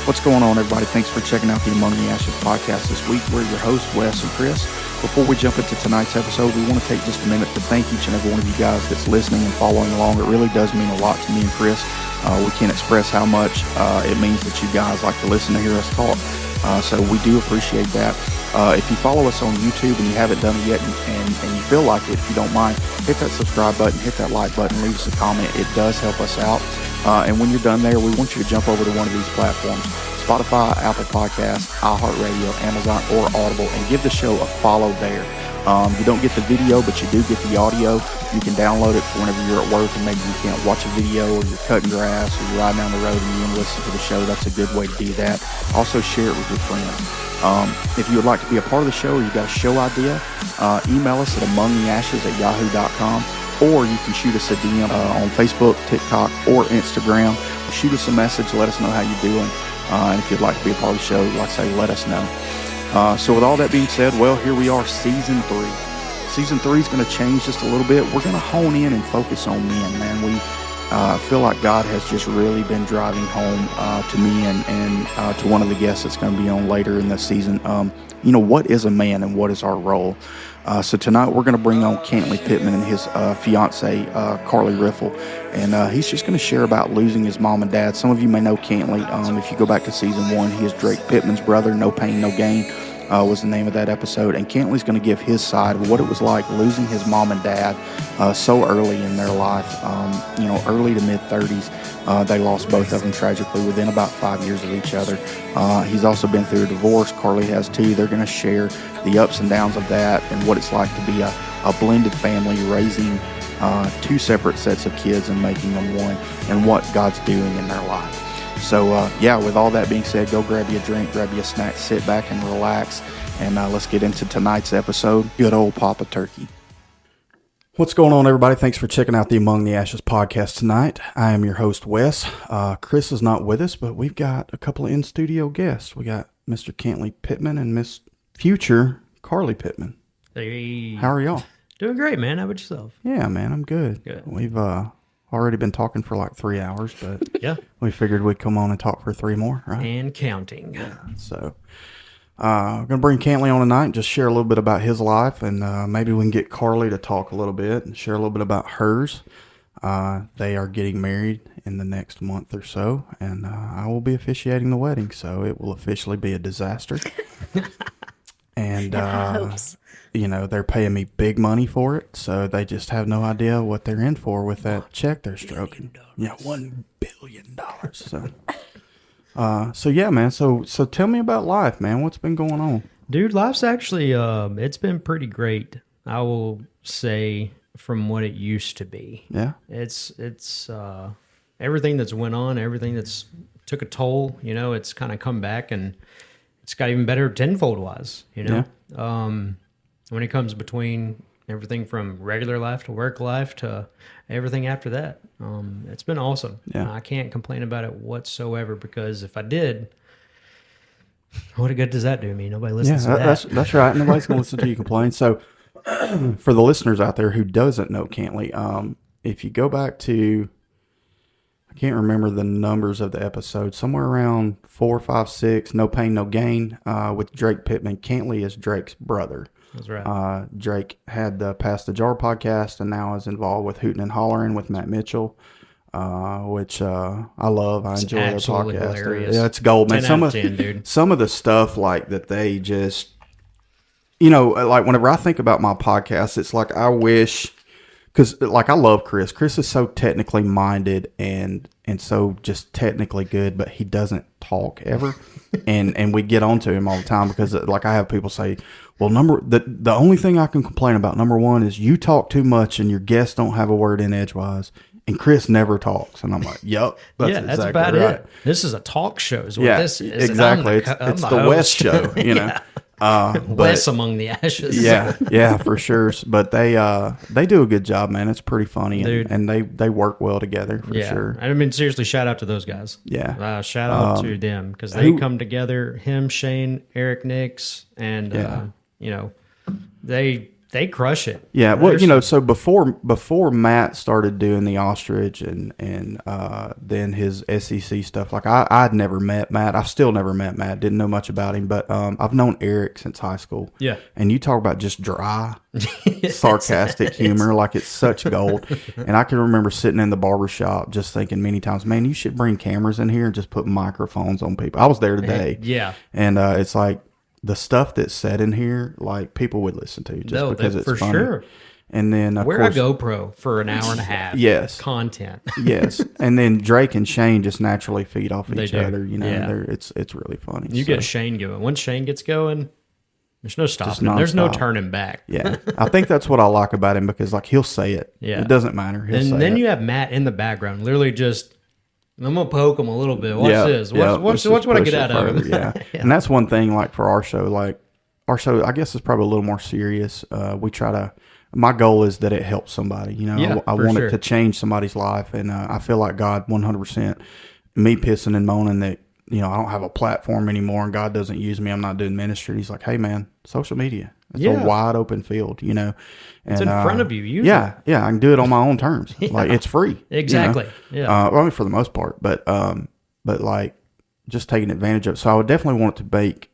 What's going on, everybody? Thanks for checking out the Among the Ashes podcast this week. We're your hosts, Wes and Chris. Before we jump into tonight's episode, we want to take just a minute to thank each and every one of you guys that's listening and following along. It really does mean a lot to me and Chris. We can't express how much it means that you guys like to listen to hear us talk. So we do appreciate that. If you follow us on YouTube and you haven't done it yet and you feel like it, if you don't mind, hit that subscribe button, hit that like button, leave us a comment. It does help us out. And when you're done there, we want you to jump over to one of these platforms, Spotify, Apple Podcasts, iHeartRadio, Amazon, or Audible, and give the show a follow there. You don't get the video, but you do get the audio. You can download it for whenever you're at work and maybe you can't watch a video, or you're cutting grass, or you're riding down the road and you want to listen to the show. That's a good way to do that. Also, share it with your friends. If you would like to be a part of the show, or you've got a show idea, email us at amongtheashes@yahoo.com, or you can shoot us a DM on Facebook, TikTok, or Instagram. Shoot us a message. Let us know how you're doing. And if you'd like to be a part of the show, like I say, let us know. So with all that being said, well, here we are, Season 3. Season 3 is going to change just a little bit. We're going to hone in and focus on men, man. We feel like God has just really been driving home to me and to one of the guests that's going to be on later in this season. What is a man and what is our role? So tonight we're going to bring on Cantley Pittman and his fiancé, Carly Riffle. And he's just going to share about losing his mom and dad. Some of you may know Cantley. If you go back to Season 1, he is Drake Pittman's brother. No Pain, No Gain was the name of that episode. And Cantley's going to give his side of what it was like losing his mom and dad so early in their life, early to mid-30s. They lost both of them tragically within about 5 years of each other. He's also been through a divorce. Carly has too. They're going to share the ups and downs of that and what it's like to be a blended family, raising two separate sets of kids and making them one, and what God's doing in their life. So, with all that being said, go grab you a drink, grab you a snack, sit back and relax, and let's get into tonight's episode. Good old Papa Turkey. What's going on, everybody? Thanks for checking out the Among the Ashes podcast tonight. I am your host, Wes. Chris is not with us, but we've got a couple of in-studio guests. We got Mr. Cantley Pittman and Miss Future Carly Pittman. Hey. How are y'all? Doing great, man. How about yourself? Yeah, man, I'm good. Good. We've already been talking for like 3 hours, but yeah, we figured we'd come on and talk for 3 more, right? And counting. So, I'm going to bring Cantley on tonight and just share a little bit about his life, and maybe we can get Carly to talk a little bit and share a little bit about hers. They are getting married in the next month or so, and I will be officiating the wedding, so it will officially be a disaster. And, they're paying me big money for it, so they just have no idea what they're in for with that check they're stroking. Yeah, $1 billion. So yeah, man. So tell me about life, man. What's been going on? Dude, life's actually, it's been pretty great. I will say, from what it used to be. Yeah. It's everything that's went on, everything that's took a toll, it's kind of come back, and it's got even better tenfold wise, Yeah. When it comes between everything from regular life to work life to everything after that. It's been awesome. Yeah. I can't complain about it whatsoever, because if I did, what good does that do me? Nobody listens to that. That's right. Nobody's going to listen to you complain. So for the listeners out there who doesn't know Cantley, if you go back to, I can't remember the numbers of the episode, somewhere around 4, 5, 6, No Pain, No Gain, with Drake Pittman. Cantley is Drake's brother. That's right. Drake had the Pass the Jar podcast and now is involved with Hootin' and Hollering with Matt Mitchell, which I love. I enjoy their podcast. Hilarious. Yeah, it's gold, man. 10 out of 10, dude. Some of the stuff like that they just, like whenever I think about my podcast, it's like I wish, because like I love Chris. Chris is so technically minded and so just technically good, but he doesn't talk ever. and we get on to him all the time because like I have people say, well, the only thing I can complain about, number one, is you talk too much and your guests don't have a word in edgewise, and Chris never talks. And I'm like, yep, that's that's exactly about right. it. This is a talk show. Is what this is. Exactly. It's the West show, Yeah. Wes Among the Ashes. Yeah, for sure. But they do a good job, man. It's pretty funny, and they work well together for sure. I mean, seriously, shout out to those guys. Yeah, shout out to them, because they come together. Him, Shane, Eric, Nix, and they they crush it. Yeah, well, so before Matt started doing the ostrich and then his SEC stuff, like I'd never met Matt. I've still never met Matt. Didn't know much about him, but I've known Eric since high school. Yeah, and you talk about just dry, sarcastic humor, like it's such gold. And I can remember sitting in the barbershop just thinking many times, man, you should bring cameras in here and just put microphones on people. I was there today. Yeah, and it's like, the stuff that's said in here, like people would listen to just because it's for funny. Sure. And then wear a GoPro for an hour and a half. Yes, content. Yes, and then Drake and Shane just naturally feed off each do. other. Yeah. It's really funny. You get Shane going. Once Shane gets going, there's no stopping him. There's no turning back. Yeah, I think that's what I like about him because like he'll say it. Yeah, it doesn't matter. And then you have Matt in the background, literally just. I'm gonna poke him a little bit. Watch this. Watch what I get out of him. Yeah. And that's one thing. Like for our show, I guess is probably a little more serious. We try to. My goal is that it helps somebody. I want it to change somebody's life, and I feel like God 100%. Me pissing and moaning that I don't have a platform anymore, and God doesn't use me. I'm not doing ministry. He's like, hey man, social media. It's a wide open field. And, it's in front of you. Use it. Yeah. I can do it on my own terms. Like it's free. Exactly. Yeah. I mean, for the most part, but like just taking advantage of it. So I would definitely want it to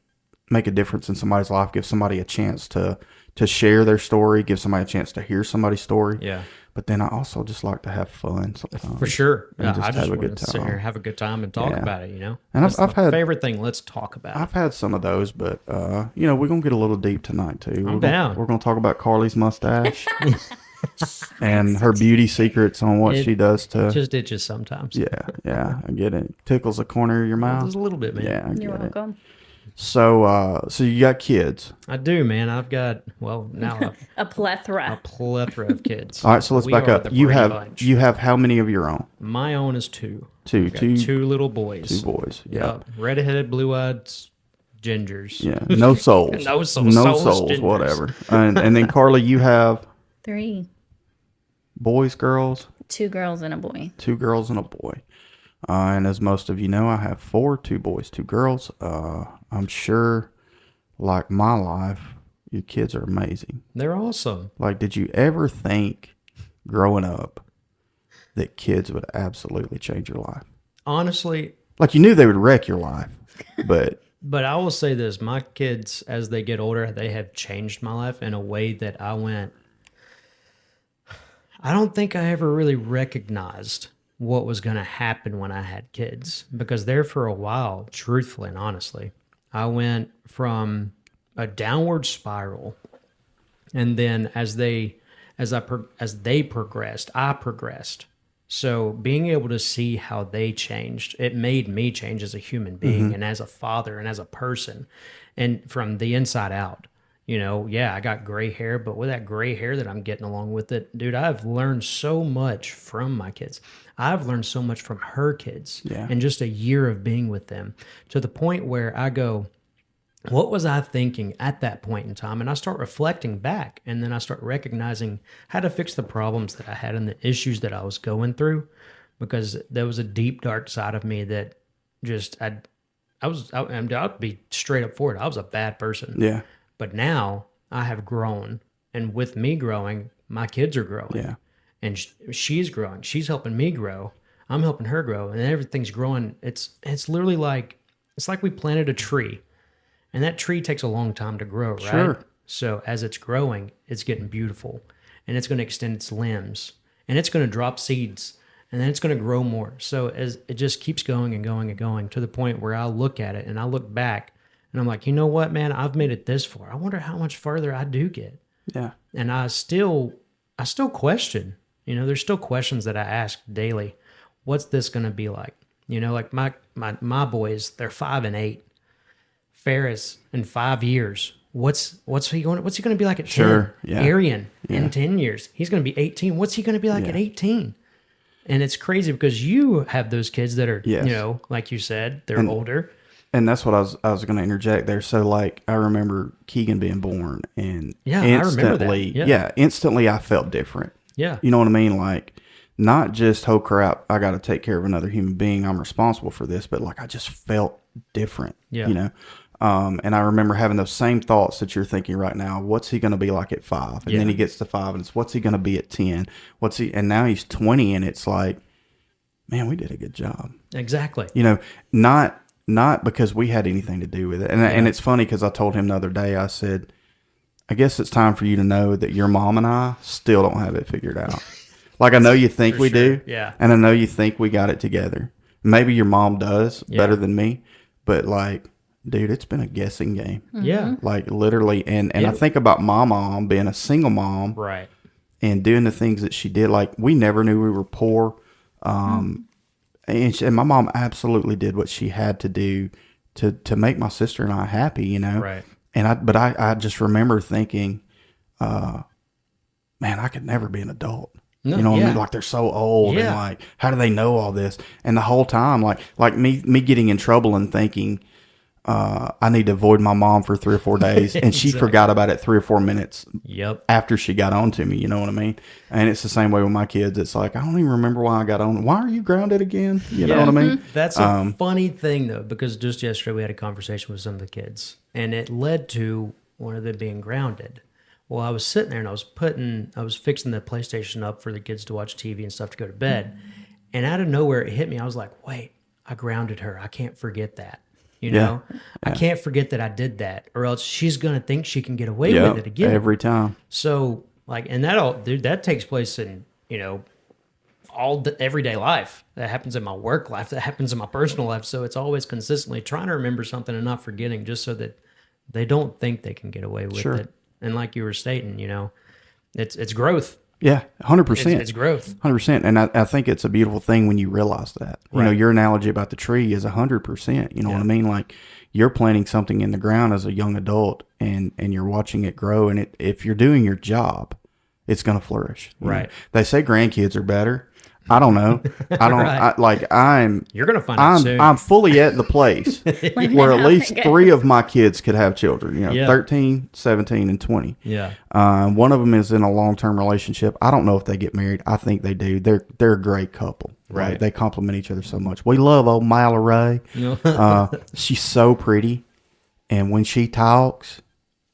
make a difference in somebody's life, give somebody a chance to share their story, give somebody a chance to hear somebody's story. Yeah. But then I also just like to have fun sometimes. For sure. Yeah, I just have a want good to time. sit here, have a good time, and talk about it. And I've had favorite thing. Let's talk about. I've had some of those, but we're gonna get a little deep tonight too. I'm down. We're gonna talk about Carly's mustache and her beauty secrets on what she does to. It just itches sometimes. Yeah, I get it. Tickles the corner of your mouth. Just a little bit, man. Yeah, I get You're welcome. it. So you got kids? I do, man. I've got now a plethora of kids. All right, so let's back up. You have how many of your own? My own is two. Two little boys. Two boys. Yeah. Red-headed, blue-eyed gingers. Yeah. No souls. No souls. No souls. Gingers. Whatever. And then Carly, you have 3 boys, girls. 2 girls and a boy. 2 girls and a boy. And as most of you know, I have 4, 2 boys, 2 girls. I'm sure, like my life, your kids are amazing. They're awesome. Like, did you ever think growing up that kids would absolutely change your life? Honestly. Like, you knew they would wreck your life, but... But I will say this. My kids, as they get older, they have changed my life in a way that I don't think I ever really recognized what was going to happen when I had kids, because there for a while, truthfully and honestly, I went from a downward spiral, and then as they progressed, I progressed. So being able to see how they changed, it made me change as a human being and as a father and as a person, and from the inside out. I got gray hair, but with that gray hair that I'm getting along with it, dude, I've learned so much from my kids. I've learned so much from her kids in just a year of being with them, to the point where I go, what was I thinking at that point in time? And I start reflecting back, and then I start recognizing how to fix the problems that I had and the issues that I was going through, because there was a deep, dark side of me that just, I'll be straight up for it. I was a bad person. Yeah. But now I have grown, and with me growing, my kids are growing. Yeah. And she's growing. She's helping me grow. I'm helping her grow, and everything's growing. It's literally like, it's like we planted a tree, and that tree takes a long time to grow, right? Sure. So as it's growing, it's getting beautiful, and it's going to extend its limbs, and it's going to drop seeds, and then it's going to grow more. So as it just keeps going and going and going, to the point where I look at it and I look back, and I'm like, you know what, man? I've made it this far. I wonder how much further I do get. Yeah. And I still question. There's still questions that I ask daily. What's this going to be like? Like my boys, they're 5 and 8. Ferris in 5 years. What's he going to be like at 10? Sure. Yeah. Arian in 10 years. He's going to be 18. What's he going to be like at 18? And it's crazy because you have those kids that are, like you said, they're older. And that's what I was going to interject there. So, like, I remember Keegan being born, and instantly, instantly I felt different. Yeah. You know what I mean? Like, not just, oh crap, I got to take care of another human being, I'm responsible for this, but like I just felt different. Yeah. And I remember having those same thoughts that you're thinking right now. What's he going to be like at 5? And then he gets to 5 and it's, what's he going to be at 10? And now he's 20 and it's like, man, we did a good job. Exactly. You know, not because we had anything to do with it. And it's funny because I told him the other day, I said, I guess it's time for you to know that your mom and I still don't have it figured out. Like, I know you think we do. Yeah. And I know you think we got it together. Maybe your mom does better than me. But, like, dude, it's been a guessing game. Yeah. Like, literally. And I think about my mom being a single mom. Right. And doing the things that she did. Like, we never knew we were poor. And my mom absolutely did what she had to do to make my sister and I happy, you know? Right. And I just remember thinking, man, I could never be an adult. No, you know what I mean? Like, they're so old and like, how do they know all this? And the whole time, like me getting in trouble and thinking, I need to avoid my mom for 3 or 4 days. And she forgot about it 3 or 4 minutes after she got on to me. You know what I mean? And it's the same way with my kids. It's like, I don't even remember why I got on. Why are you grounded again? You know what I mean? That's a funny thing, though, because just yesterday we had a conversation with some of the kids, and it led to one of them being grounded. Well, I was sitting there and I was fixing the PlayStation up for the kids to watch TV and stuff to go to bed. And out of nowhere, it hit me. I was like, wait, I grounded her. I can't forget that. You know, I can't forget that I did that, or else she's going to think she can get away with it again. Every time. So, like, and that takes place in, you know, all the everyday life. That happens in my work life. That happens in my personal life. So it's always consistently trying to remember something and not forgetting, just so that they don't think they can get away with it. And like you were stating, you know, it's growth. Yeah, 100%. It's growth. 100%. And I think it's a beautiful thing when you realize that. You know, your analogy about the tree is 100%. You know what I mean? Like, you're planting something in the ground as a young adult and you're watching it grow. And if you're doing your job, it's going to flourish. Right. know? They say grandkids are better. I don't know. You're going to find out soon. I'm fully at the place where at least 3 of my kids could have children, you know, 13, 17, and 20. Yeah. One of them is in a long-term relationship. I don't know if they get married. I think they do. They're a great couple. Right. They complement each other so much. We love old Myla Ray. She's so pretty. And when she talks,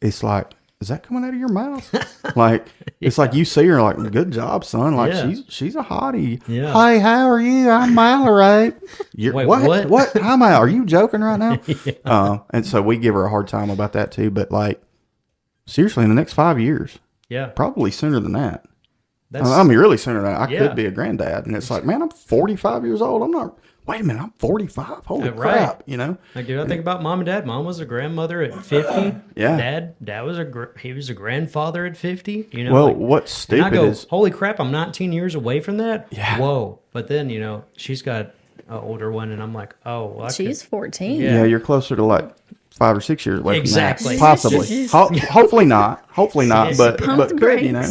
it's like, is that coming out of your mouth? Like, it's like you see her like, good job, son. Like, she's a hottie. Yeah. Hey, how are you? I'm Myla Ray. Wait, what? How are you joking right now? And so we give her a hard time about that too. But like, seriously, in the next 5 years, probably sooner than that. I mean, really sooner than that. I could be a granddad. And it's like, man, I'm 45 years old. I'm not. Wait a minute, I'm 45. Holy crap, you know? Like, dude, I think about mom and dad. Mom was a grandmother at 50. Yeah. Dad was he was a grandfather at 50. You know, well, what's stupid is, holy crap, I'm 19 years away from that. Yeah. Whoa. But then, you know, she's got an older one, and I'm like, oh, well, she's 14. Yeah, you're closer to like 5 or 6 years away from that. Possibly. Hopefully not. Hopefully not. But good, you know.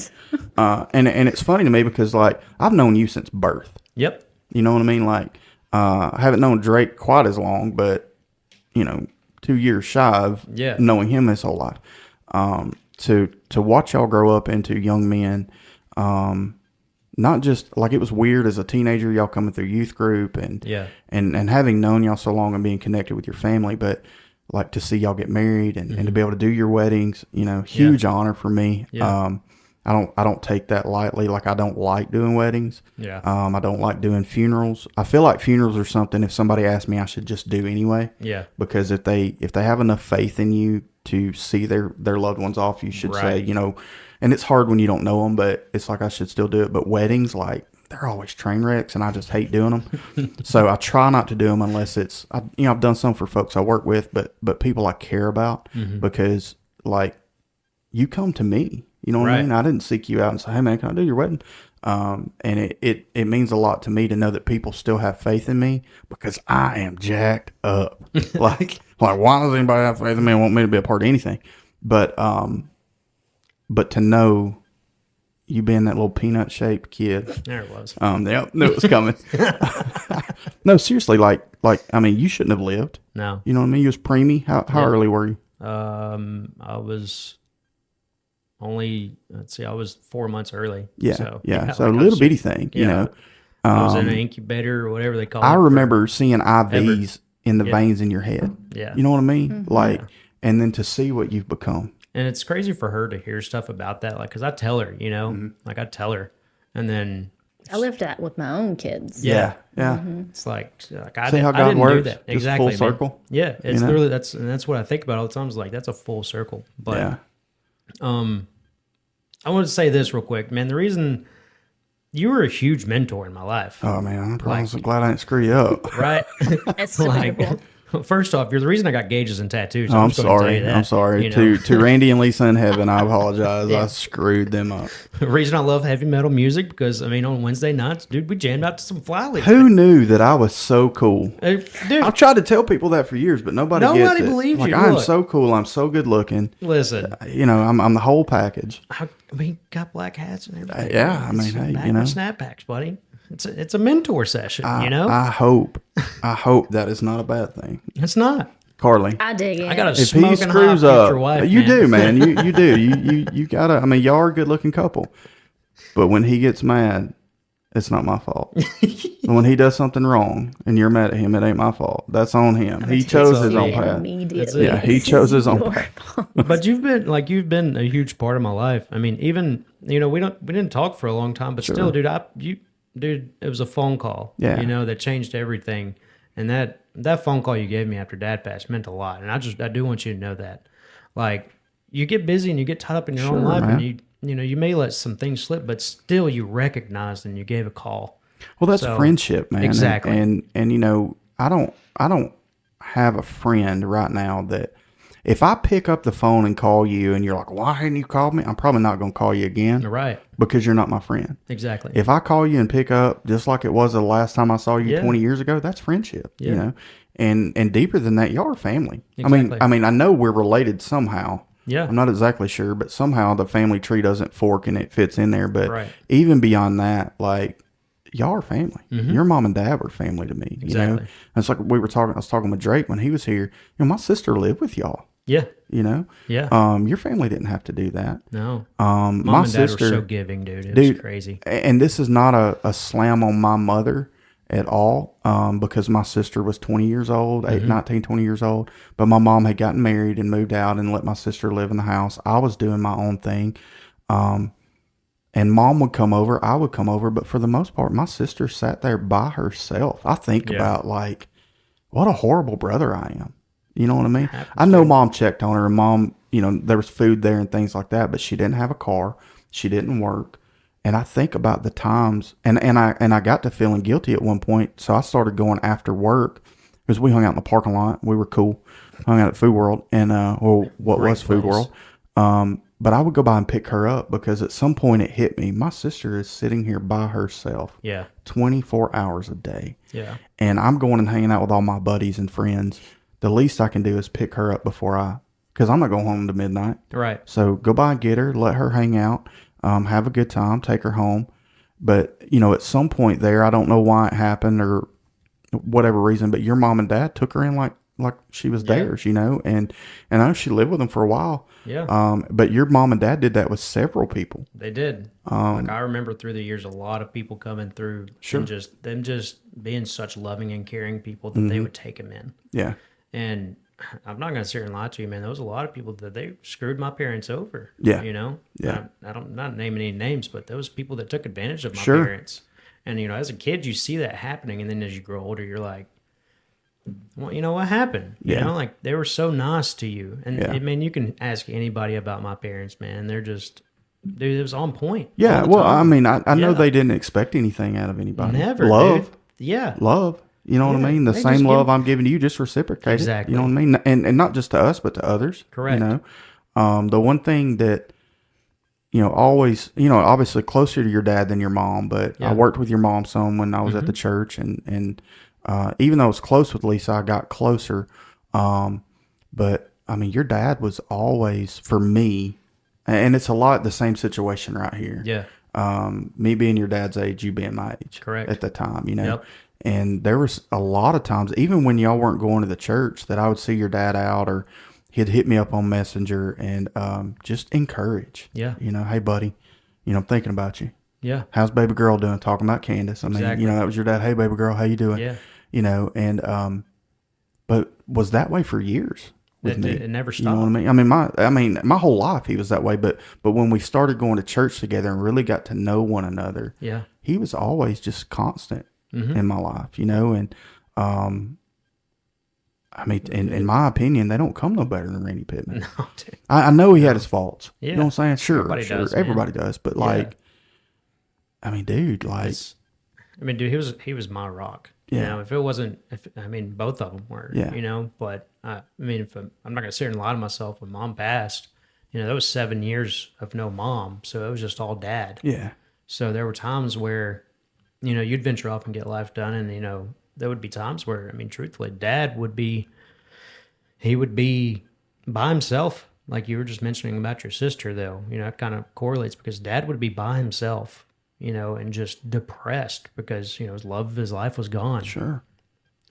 And it's funny to me because like I've known you since birth. Yep. You know what I mean? Like, I haven't known Drake quite as long, but, you know, 2 years shy of knowing him his whole life. To watch y'all grow up into young men, not just, like, it was weird as a teenager, y'all coming through youth group and having known y'all so long and being connected with your family, but, like, to see y'all get married and to be able to do your weddings, you know, huge honor for me. Yeah. I don't take that lightly. Like, I don't like doing weddings. Yeah. I don't like doing funerals. I feel like funerals are something if somebody asked me I should just do anyway. Yeah. Because if they have enough faith in you to see their loved ones off, you should say, you know, and it's hard when you don't know them, but it's like I should still do it. But weddings, like, they're always train wrecks and I just hate doing them. So I try not to do them unless it's, I've done some for folks I work with, but people I care about because, like, you come to me. You know what I mean? I didn't seek you out and say, hey, man, can I do your wedding? And it means a lot to me to know that people still have faith in me because I am jacked up. like, why does anybody have faith in me and want me to be a part of anything? But to know you being that little peanut-shaped kid. There it was. Yep, knew it was coming. No, seriously, like, I mean, you shouldn't have lived. No. You know what I mean? You was preemie. How early were you? I was... I was 4 months early. Yeah. So like a little bitty thing, you know. I was in an incubator or whatever they call it. I remember seeing IVs in the veins in your head. Yeah. You know what I mean? Like, and then to see what you've become. And it's crazy for her to hear stuff about that. Like, cause I tell her, you know, like I tell her, and then I lived that with my own kids. Yeah. it's like I, See how I God didn't works? do that. Just Exactly. full man. circle. Yeah. It's know? literally, that's what I think about all the time. Is like, that's a full circle. But, Yeah. I want to say this real quick, man. The reason you were a huge mentor in my life, Oh man, I'm so glad I didn't screw you up. right? It's like, debatable. first off, you're the reason I got gauges and tattoos. So I'm just gonna tell you sorry. that, I'm sorry. you know? To Randy and Lisa in heaven, I apologize. I screwed them up. The reason I love heavy metal music because I mean on Wednesday nights, dude, we jammed out to some Flyleaf. Who knew that I was so cool? Dude, I've tried to tell people that for years, but nobody gets it. believes like, you. I'm Look. so cool. I'm so good looking. listen, You know, I'm the whole package. I mean, got black hats and everything. Yeah, I mean, It's hey, back you know. with snapbacks, buddy. It's a mentor session, you know. I hope that is not a bad thing. It's not. Carly, I dig it. I got a if he smoking hot screws future up, wife. you man. do, man. You do. You gotta. I mean, y'all are a good looking couple, but when he gets mad, it's not my fault. When he does something wrong and you're mad at him, it ain't my fault. That's on him. He chose his own path. Immediately. Yeah, he chose his own path. But you've been a huge part of my life. I mean, even you know we didn't talk for a long time, but still, dude, it was a phone call. Yeah. You know that changed everything, and that phone call you gave me after Dad passed meant a lot, and I do want you to know that. Like you get busy and you get tied up in your own life, man. and you may let some things slip, but still you recognized and you gave a call. Well, that's So, friendship, man. exactly. And you know, I don't have a friend right now that if I pick up the phone and call you and you're like, why hadn't you called me? I'm probably not going to call you again. Right. Because you're not my friend. Exactly. If I call you and pick up just like it was the last time I saw you Yeah. 20 years ago, that's friendship, you Yeah. know? And deeper than that, y'all are family. Exactly. I mean, I know we're related somehow. Yeah. I'm not exactly sure, but somehow the family tree doesn't fork and it fits in there. But Right. even beyond that, like, y'all are family. Your mom and dad were family to me, you know? Exactly. And it's like I was talking with Drake when he was here. You know, my sister lived with y'all, Yeah. you know? Yeah. Your family didn't have to do that. No. My Mom and Dad sister, were so giving, dude. It dude, was crazy. and this is not a slam on my mother at all, because my sister was 20 years old, 19, 20 years old, but my mom had gotten married and moved out and let my sister live in the house. I was doing my own thing. And mom would come over, I would come over, but for the most part, my sister sat there by herself. I think about like, what a horrible brother I am. You know what I mean? I know mom checked on her and mom, you know, there was food there and things like that, but she didn't have a car. She didn't work. And I think about the times and I got to feeling guilty at one point. So I started going after work because we hung out in the parking lot. We were cool. Hung out at Food World and, what Great was Food place. World. But I would go by and pick her up because at some point it hit me. My sister is sitting here by herself Yeah. 24 hours a day. Yeah. And I'm going and hanging out with all my buddies and friends. The least I can do is pick her up because I'm not going home to midnight. Right. So go by and get her, let her hang out, have a good time, take her home. But, you know, at some point there, I don't know why it happened or whatever reason, but your mom and dad took her in like she was theirs, you know, and I know she lived with them for a while. Yeah. But your mom and dad did that with several people. They did. Like I remember through the years, a lot of people coming through and just them being such loving and caring people that they would take them in. Yeah. And I'm not going to sit here and lie to you, man. There was a lot of people that they screwed my parents over. Yeah. You know? Yeah. I'm not naming any names, but there was people that took advantage of my Sure. parents. And, you know, as a kid, you see that happening. And then as you grow older, you're like, well, you know what happened? You Yeah. know, like they were so nice to you. And Yeah. I mean, you can ask anybody about my parents, man. They're just, dude, it was on point. Yeah. all the Well, time. I mean, I know Yeah. they didn't expect anything out of anybody. Never. Love. Dude. Yeah. Love. You know what Yeah, I mean? The they same just love give- I'm giving to you, just reciprocate it. Exactly. You know what I mean? And not just to us, but to others. Correct. You know, the one thing that, you know, always, you know, obviously closer to your dad than your mom, but Yeah. I worked with your mom some when I was at the church and even though I was close with Lisa, I got closer. But I mean, your dad was always for me, and it's a lot the same situation right here. Yeah. Me being your dad's age, you being my age. Correct. At the time, you know. Yep. And there was a lot of times, even when y'all weren't going to the church, that I would see your dad out or he'd hit me up on Messenger and just encourage. Yeah. You know, hey, buddy, you know, I'm thinking about you. Yeah. How's baby girl doing? Talking about Candace. I mean, Exactly. you know, that was your dad. Hey, baby girl, how you doing? Yeah. You know, and but was that way for years with me. It never You know what I stopped. mean? I mean, my whole life he was that way. But when we started going to church together and really got to know one another, Yeah. he was always just constant in my life. You know, and I mean, in my opinion, they don't come no better than Randy Pittman. No, dude. I know he had his faults. Yeah. You know what I'm saying? Sure, Everybody does, man. everybody does. But like, I mean, dude, like, I mean, dude, he was my rock. You Yeah. know, if it wasn't, I mean, both of them were. Yeah. You know, but I mean, I'm not gonna sit here and lie to myself. When Mom passed, you know, that was 7 years of no mom, so it was just all Dad. yeah, So there were times where, you know, you'd venture off and get life done, and you know, there would be times where, I mean, truthfully, Dad would be by himself, like you were just mentioning about your sister, though. You know, it kind of correlates because Dad would be by himself, you know, and just depressed because, you know, his love of his life was gone. sure,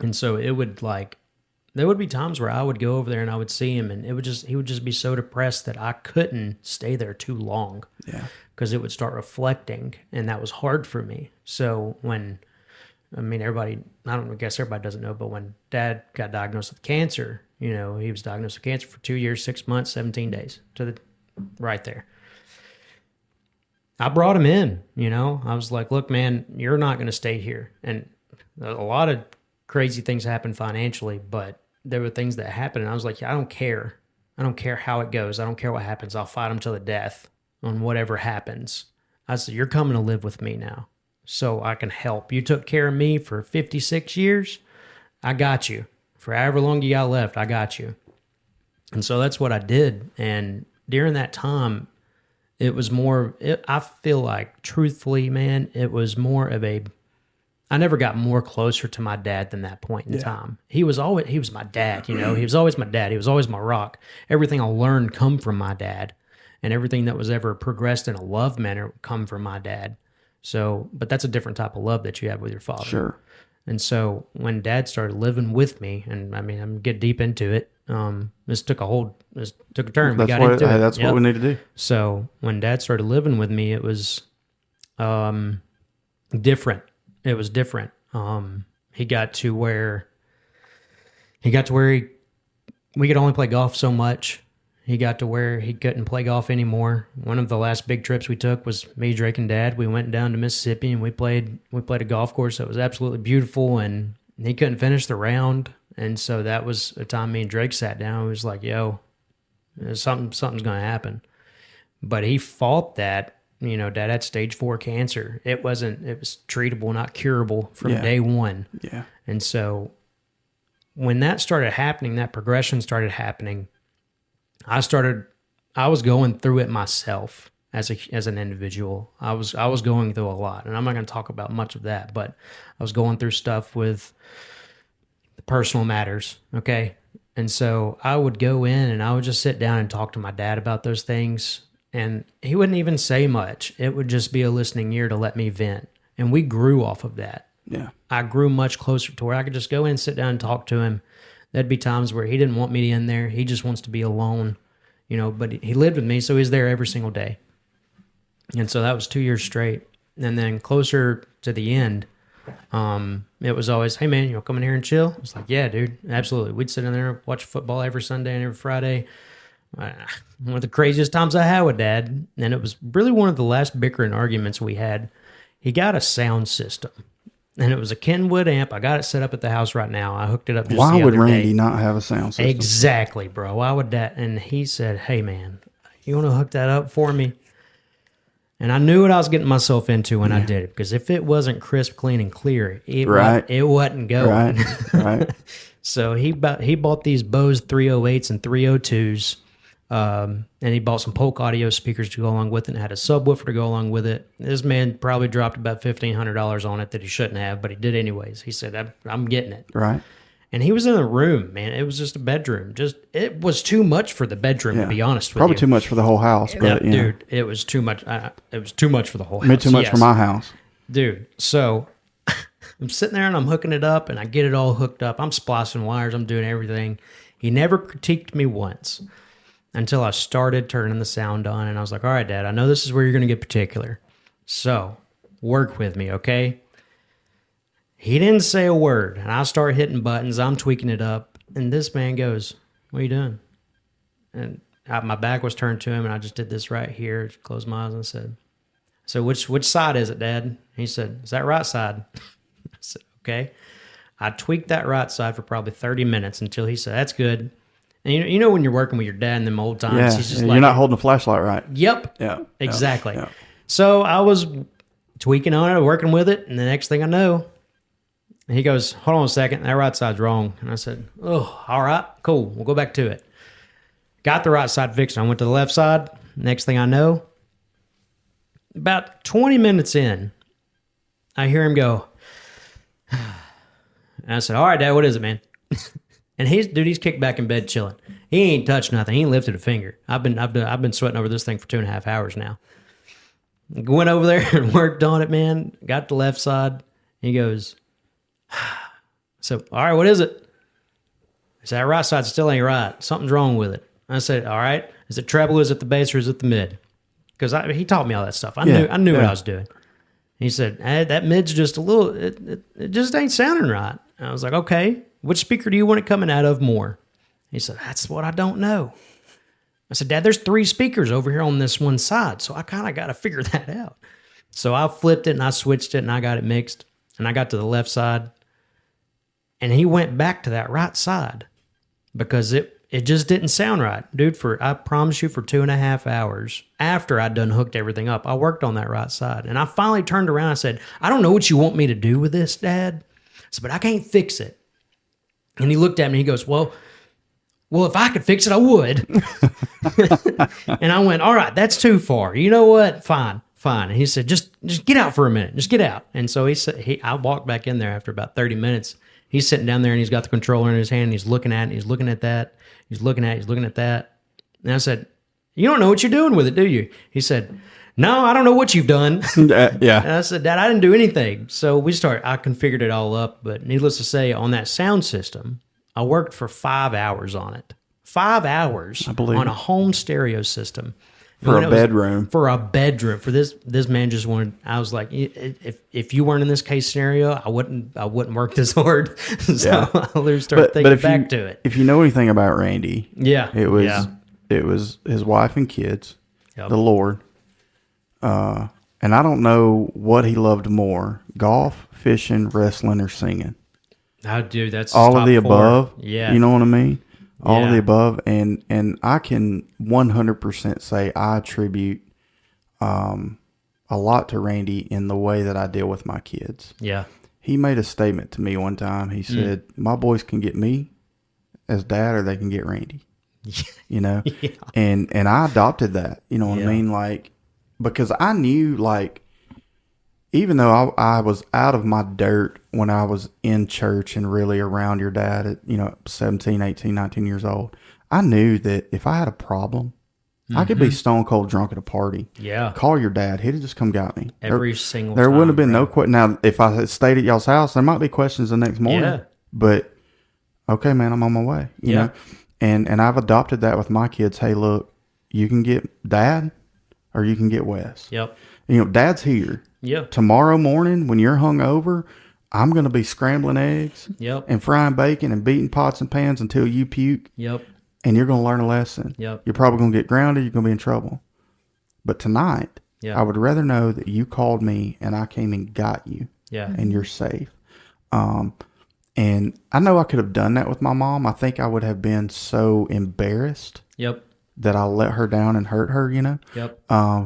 And so it would like, there would be times where I would go over there and I would see him, and he would just be so depressed that I couldn't stay there too long yeah, because it would start reflecting, and that was hard for me. So when, I mean, I guess everybody doesn't know, but when Dad got diagnosed with cancer, you know, he was diagnosed with cancer for 2 years, 6 months, 17 days right there. I brought him in, you know, I was like, look, man, you're not going to stay here. And a lot of crazy things happened financially, but there were things that happened. And I was like, I don't care. I don't care how it goes. I don't care what happens. I'll fight him till the death on whatever happens. I said, you're coming to live with me now so I can help. You took care of me for 56 years. I got you. For however long you got left, I got you. And so that's what I did. And during that time, it was I feel like, truthfully, man, it was more of I never got more closer to my dad than that point in time. He was my dad, you know. He was always my dad. He was always my rock. Everything I learned come from my dad, and everything that was ever progressed in a love manner come from my dad. So, but that's a different type of love that you have with your father. sure, And so when Dad started living with me, and I mean, I'm get deep into it. This took a turn. We got into it. That's what we need to do. So when Dad started living with me, it was different. It was different. He got to where we could only play golf so much. He got to where he couldn't play golf anymore. One of the last big trips we took was me, Drake, and Dad. We went down to Mississippi and we played a golf course that was absolutely beautiful, and he couldn't finish the round. And so that was a time me and Drake sat down and was like, yo, something's going to happen. But he fought that. You know, Dad had stage 4 cancer. It was treatable, not curable from day one. Yeah, And so when that started happening, that progression started happening, I was going through it myself as an individual. I was going through a lot, and I'm not going to talk about much of that, but I was going through stuff with the personal matters. Okay. And so I would go in and I would just sit down and talk to my dad about those things. And he wouldn't even say much. It would just be a listening ear to let me vent. And we grew off of that. yeah, I grew much closer to where I could just go in and sit down and talk to him. There'd be times where he didn't want me in there. He just wants to be alone, you know, but he lived with me, so he's there every single day. And so that was 2 years straight. And then closer to the end, it was always, hey, man, you want to come in here and chill? It's like, yeah, dude, absolutely. We'd sit in there, watch football every Sunday and every Friday. One of the craziest times I had with Dad, and it was really one of the last bickering arguments we had. He got a sound system, and it was a Kenwood amp. I got it set up at the house right now. I hooked it up just Why the would other Randy day. not have a sound system? Exactly, bro. Why would that? And he said, hey, man, you want to hook that up for me? And I knew what I was getting myself into when I did it, because if it wasn't crisp, clean, and clear, it wasn't going. Right. So he bought these Bose 308s and 302s, and he bought some Polk audio speakers to go along with it, and had a subwoofer to go along with it. This man probably dropped about $1,500 on it that he shouldn't have, but he did anyways. He said, I'm getting it. Right. And he was in a room, man. It was just a bedroom. It was too much for the bedroom, to be honest with you. Probably too much for the whole house, but Yeah, dude, it was too much. It was too much for the whole house. Made too much for my house. Dude, so I'm sitting there and I'm hooking it up and I get it all hooked up. I'm splicing wires. I'm doing everything. He never critiqued me once until I started turning the sound on. And I was like, all right, Dad, I know this is where you're going to get particular. So work with me, okay? He didn't say a word. And I start hitting buttons. I'm tweaking it up. And this man goes, "What are you doing?" And my back was turned to him, and I just did this right here, closed my eyes and said, "So which side is it, Dad?" And he said, "Is that right side?" I said, "Okay." I tweaked that right side for probably 30 minutes until he said, "That's good." And you know when you're working with your dad in them old times, Yeah, he's just you're like, not holding a flashlight right. "Yep, Yeah, exactly." yeah. So I was tweaking on it, working with it, and the next thing I know, he goes, "Hold on a second, that right side's wrong." And I said, "Oh, all right, cool, we'll go back to it." Got the right side fixed. I went to the left side. Next thing I know, about 20 minutes in, I hear him go, and I said, "All right, Dad, what is it, man?" And he's kicked back in bed chilling. He ain't touched nothing. He ain't lifted a finger. I've been sweating over this thing for 2.5 hours now. Went over there and worked on it, man. Got the left side. He goes, so, "All right, what is it?" I said, "That right side still ain't right. Something's wrong with it." I said, "All right, is it treble, is it the bass, or is it the mid?" Because he taught me all that stuff. I knew what I was doing. He said, "That mid's just a little, it just ain't sounding right." And I was like, "Okay, which speaker do you want it coming out of more?" He said, "That's what I don't know." I said, "Dad, there's 3 speakers over here on this one side, so I kind of got to figure that out." So I flipped it and I switched it and I got it mixed. And I got to the left side. And he went back to that right side because it just didn't sound right. Dude, I promise you, for 2.5 hours after I'd done hooked everything up, I worked on that right side. And I finally turned around and I said, "I don't know what you want me to do with this, Dad." I said, "But I can't fix it." And he looked at me and he goes, Well, if I could fix it, I would." And I went, "All right, that's too far. You know what? Fine. And he said, just get out for a minute. Just get out." And so he said, I walked back in there after about 30 minutes. He's sitting down there and he's got the controller in his hand and he's looking at it. He's looking at that. He's looking at that. And I said, "You don't know what you're doing with it, do you?" He said, "No, I don't know what you've done." Yeah. And I said, "Dad, I didn't do anything." So I configured it all up. But needless to say, on that sound system, I worked for 5 hours on it. 5 hours on a home stereo system. For a bedroom. For a bedroom. For this man just wanted, I was like, if you weren't in this case scenario, I wouldn't work this hard. So I'll start thinking back to it. If you know anything about Randy, it was his wife and kids, the Lord. And I don't know what he loved more, golf, fishing, wrestling, or singing. Oh, dude, that's all of the 4. above. Yeah. You know what I mean? All of the above. And I can 100% say I attribute a lot to Randy in the way that I deal with my kids. Yeah. He made a statement to me one time. He said, "My boys can get me as dad or they can get Randy." You know? Yeah. And I adopted that. You know what I mean? Like, because I knew, like, even though I was out of my dirt when I was in church and really around your dad at, 17, 18, 19 years old, I knew that if I had a problem, I could be stone cold drunk at a party. Yeah. Call your dad. He'd have just come got me. Every single There time, wouldn't have been bro. no question. Now, if I had stayed at y'all's house, there might be questions the next morning. Yeah. But, okay, man, I'm on my way. You know? And I've adopted that with my kids. Hey, look, you can get Dad or you can get Wes. Yep. Dad's here. Yep. Tomorrow morning when you're hungover, I'm going to be scrambling eggs and frying bacon and beating pots and pans until you puke. Yep. And you're going to learn a lesson. Yep. You're probably going to get grounded. You're going to be in trouble. But tonight, Yeah. I would rather know that you called me and I came and got you. Yeah. And you're safe. And I know I could have done that with my mom. I think I would have been so embarrassed Yep. that I let her down and hurt her, Yep.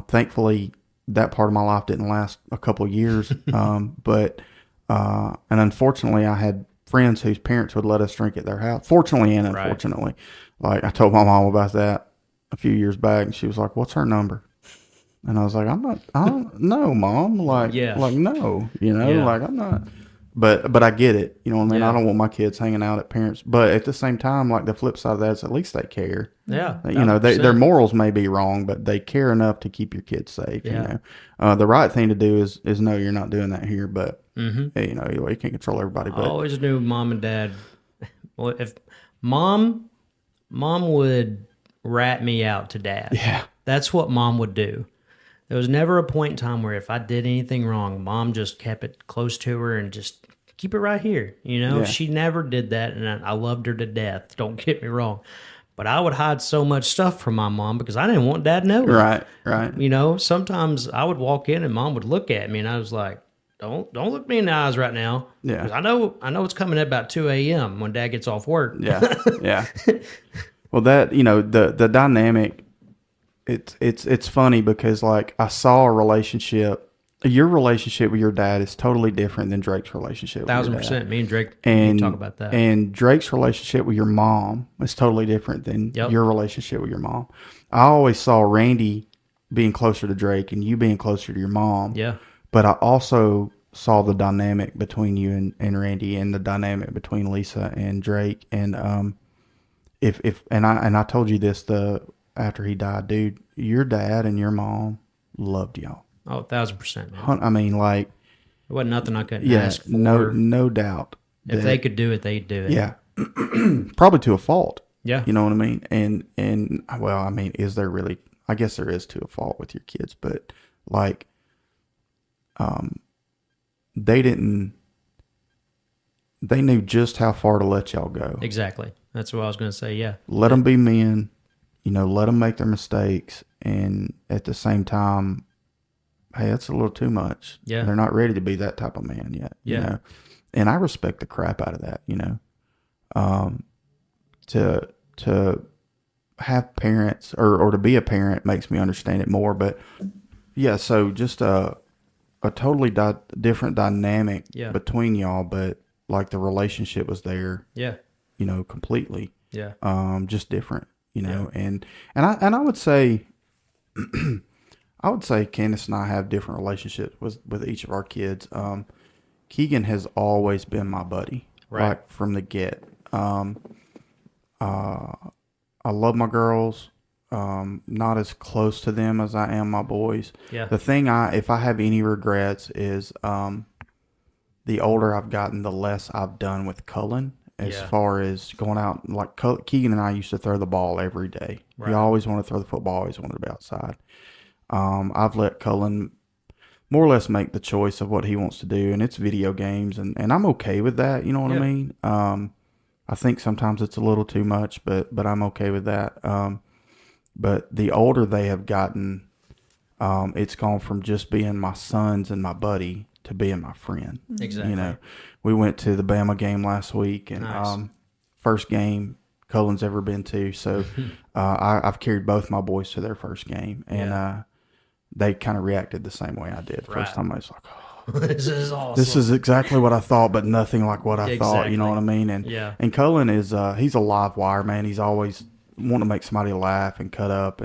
Thankfully, that part of my life didn't last a couple of years. And unfortunately, I had friends whose parents would let us drink at their house. Fortunately and unfortunately. Like, I told my mom about that a few years back, and she was like, "What's her number?" And I was like, I don't know, Mom. Like, no, like, I'm not. But I get it. You know what I mean? Yeah. I don't want my kids hanging out at parents. But at the same time, like, the flip side of that is at least they care. Yeah. Their morals may be wrong, but they care enough to keep your kids safe. Yeah. The right thing to do is no, you're not doing that here. But Mm-hmm. you can't control everybody. I But always knew Mom and Dad. Well, if Mom would rat me out to Dad. Yeah. That's what Mom would do. There was never a point in time where if I did anything wrong, Mom just kept it close to her and just keep it right here. You know, Yeah. she never did that, and I loved her to death. Don't get me wrong. But I would hide so much stuff from my mom because I didn't want Dad knowing. Right, right. You know, sometimes I would walk in and Mom would look at me, and I was like, "Don't look me in the eyes right now." Yeah. 'Cause I know it's coming at about 2 a.m. when Dad gets off work. Yeah, yeah. Well, that, you know, the dynamic, it's funny because, like, I saw a relationship. Your relationship with your dad is totally different than Drake's relationship with your dad. 1,000%. Me and Drake And talk about that. And Drake's relationship with your mom is totally different than your relationship with your mom. I always saw Randy being closer to Drake and you being closer to your mom. Yeah. But I also saw the dynamic between you and Randy, and the dynamic between Lisa and Drake. And I told you this after he died, dude. Your dad and your mom loved y'all. Oh, 1,000%, man. I mean, like, It wasn't nothing I couldn't ask for. no doubt. If they could do it, they'd do it. Yeah, probably to a fault. Yeah. You know what I mean? And well, I mean, is there really? I guess there is to a fault with your kids, but like, they knew just how far to let y'all go. Exactly. That's what I was going to say. Yeah. Let them be men, you know, let them make their mistakes. And at the same time, hey, that's a little too much. Yeah. They're not ready to be that type of man yet. Yeah. You know? And I respect the crap out of that, you know. To have parents or to be a parent makes me understand it more. But yeah, so just a totally different dynamic between y'all, but like the relationship was there. Yeah. You know, completely. Yeah. Just different, you know. And I would say Candace and I have different relationships with each of our kids. Keegan has always been my buddy, right, like from the get. I love my girls, not as close to them as I am my boys. Yeah. The thing if I have any regrets is the older I've gotten, the less I've done with Cullen. As far as going out, like Keegan and I used to throw the ball every day. Right. He always wanted to throw the football, always wanted to be outside. I've let Cullen more or less make the choice of what he wants to do, and it's video games, and I'm okay with that. You know what I mean? I think sometimes it's a little too much, but I'm okay with that. But the older they have gotten, it's gone from just being my sons and my buddy to being my friend. Exactly. You know, we went to the Bama game last week, and nice. First game Cullen's ever been to. So I've carried both my boys to their first game, and they kind of reacted the same way I did. First time I was like, oh, this is awesome. This is exactly what I thought, but nothing like what I thought. You know what I mean? And Cullen is he's a live wire, man. He's always wanting to make somebody laugh and cut up,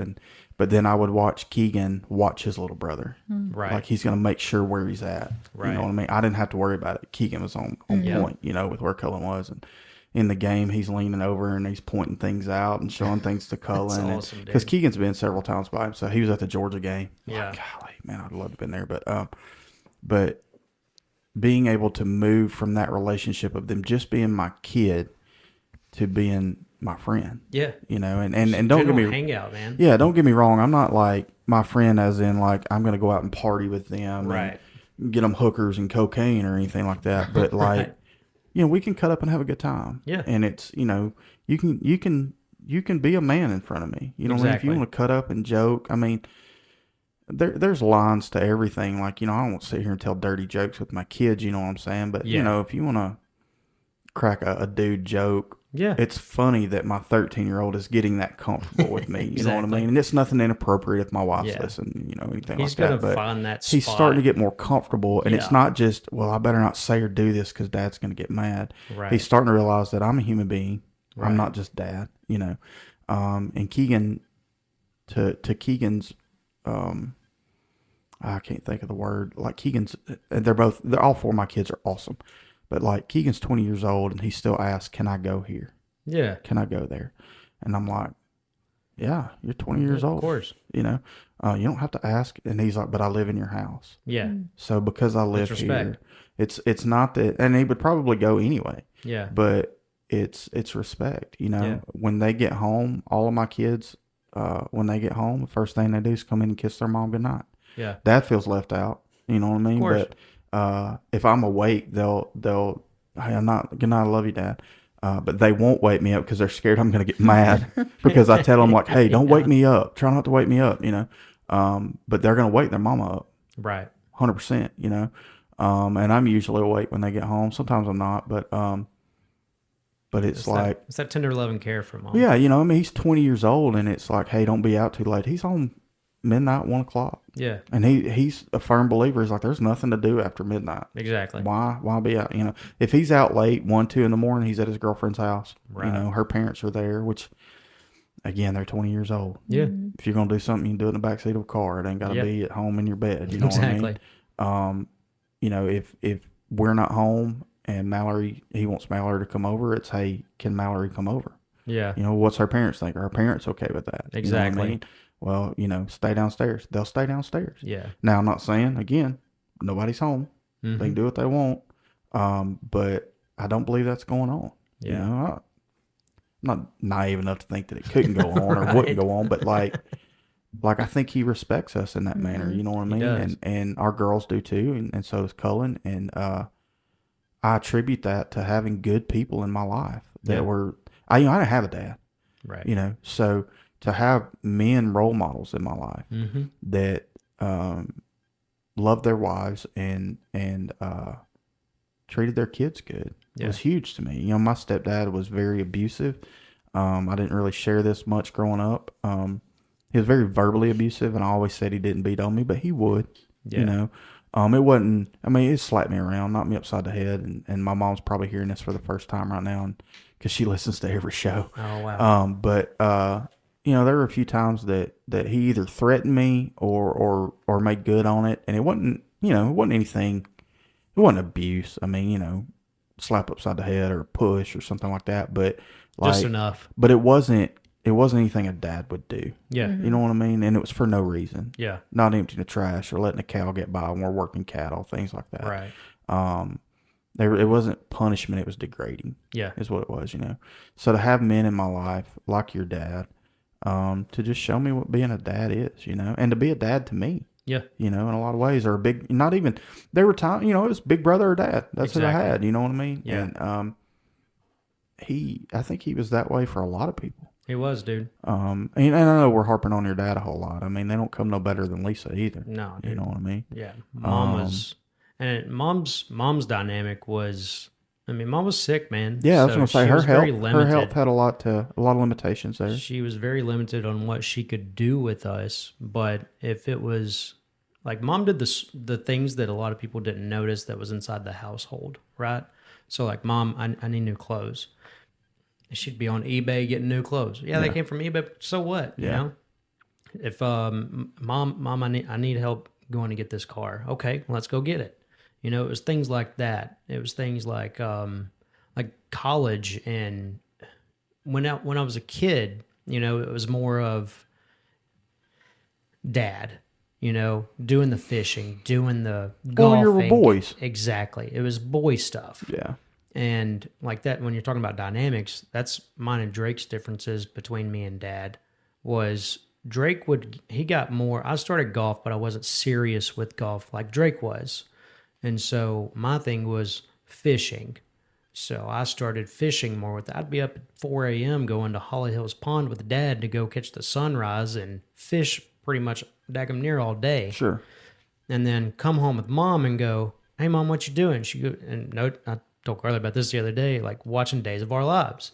but then I would watch Keegan watch his little brother. Right. Like he's going to make sure where he's at. Right. You know what I mean? I didn't have to worry about it. Keegan was on point, you know, with where Cullen was. And in the game, he's leaning over and he's pointing things out and showing things to Cullen. That's awesome, because Keegan's been several times by himself. He was at the Georgia game. Yeah. Like, golly, man, I'd love to have been there. But being able to move from that relationship of them just being my kid to being my friend. Yeah. You know, and don't get me hang out, man. Yeah, don't get me wrong. I'm not like my friend as in like I'm going to go out and party with them right. and get them hookers and cocaine or anything like that. But like, you know, we can cut up and have a good time. Yeah. And it's, you know, you can be a man in front of me. You know what I mean? If you want to cut up and joke, I mean, there's lines to everything. Like, you know, I don't want to sit here and tell dirty jokes with my kids, you know what I'm saying? But, you know, if you want to crack a dude joke, it's funny that my 13-year-old is getting that comfortable with me. You know what I mean? And it's nothing inappropriate if my wife's listening, you know, anything like that. He's going to find that spot. He's starting to get more comfortable. And it's not just, well, I better not say or do this because dad's going to get mad. Right. He's starting to realize that I'm a human being. Right. I'm not just dad, you know. And Keegan, to Keegan's, I can't think of the word. Like Keegan's, they're all four of my kids are awesome. But like Keegan's 20 years old and he still asks, can I go here? Yeah. Can I go there? And I'm like, yeah, you're 20 years old. Of course. You know, you don't have to ask. And he's like, but I live in your house. Yeah. So because I live here, it's not that, and he would probably go anyway. Yeah. But it's respect. You know, when they get home, all of my kids, when they get home, the first thing they do is come in and kiss their mom goodnight. Yeah. Dad feels left out. You know what I mean? But if I'm awake, they'll Hey, I'm not, good night, I love you, Dad. But they won't wake me up because they're scared I'm going to get mad because I tell them like, hey, don't wake me up. Try not to wake me up, you know. But they're going to wake their mama up. Right. 100%, you know. And I'm usually awake when they get home. Sometimes I'm not, but it's like it's that tender love and care for mom. yeah, you know, I mean, he's 20 years old, and it's like, hey, don't be out too late. He's home midnight, 1 o'clock. Yeah. And he's a firm believer. He's like, there's nothing to do after midnight. Exactly. Why be out? You know, if he's out late, 1, 2 in the morning, he's at his girlfriend's house. Right. You know, her parents are there, which again, they're 20 years old. Yeah. If you're gonna do something, you can do it in the backseat of a car. It ain't got to be at home in your bed. You know exactly. what I mean? You know, if we're not home and he wants Mallory to come over, it's, hey, can Mallory come over? Yeah. You know, what's her parents think? Are her parents okay with that? Exactly. You know what I mean? Well, you know, stay downstairs. They'll stay downstairs. Yeah. Now, I'm not saying, again, nobody's home. Mm-hmm. They can do what they want. But I don't believe that's going on. Yeah. You know, I'm not naive enough to think that it couldn't go on or wouldn't go on, but like I think he respects us in that manner. You know what I mean? does. And our girls do too, and so does Cullen. And I attribute that to having good people in my life that were, I didn't have a dad. Right. You know, so to have men role models in my life that loved their wives and treated their kids good was huge to me. You know, my stepdad was very abusive. I didn't really share this much growing up. He was very verbally abusive, and I always said he didn't beat on me, but he would. Yeah. You know, it wasn't. I mean, it slapped me around, knocked me upside the head, and my mom's probably hearing this for the first time right now, because she listens to every show. Oh wow. But you know, there were a few times that he either threatened me or made good on it, and it wasn't, you know, it wasn't anything. It wasn't abuse. I mean, you know, slap upside the head or push or something like that, but like, just enough. But it wasn't anything a dad would do. Yeah. You know what I mean? And it was for no reason. Yeah. Not emptying the trash or letting a cow get by when we're working cattle, things like that. Right. It wasn't punishment, it was degrading. Yeah. Is what it was, you know. So to have men in my life like your dad, to just show me what being a dad is, you know, and to be a dad to me. Yeah. You know, in a lot of ways, or there were times, you know, it was big brother or dad. That's what I had, you know what I mean? Yeah. And I think he was that way for a lot of people. He was, dude. And I know we're harping on your dad a whole lot. I mean, they don't come no better than Lisa either. No, dude. You know what I mean? Yeah. Mom's dynamic was, I mean, mom was sick, man. Yeah, I was going to say her health had a lot of limitations there. She was very limited on what she could do with us, but if it was like mom did the things that a lot of people didn't notice that was inside the household, right? So like, mom, I need new clothes. She'd be on eBay getting new clothes. Yeah, they came from eBay. So what? You know, if mom, I need help going to get this car. Okay, let's go get it. You know, it was things like that. It was things like college, and when I was a kid, you know, it was more of dad. You know, doing the fishing, doing the golfing. Well, you were boys. Exactly, it was boy stuff. Yeah. And like that, when you're talking about dynamics, that's mine and Drake's differences between me and dad. Was Drake he got more, I started golf, but I wasn't serious with golf like Drake was. And so my thing was fishing. So I started fishing more with that. I'd be up at 4 a.m. going to Holly Hills Pond with dad to go catch the sunrise and fish pretty much daggum near all day. Sure. And then come home with mom and go, hey mom, what you doing? She go, and no, I told Carly about this the other day, like watching Days of Our Lives.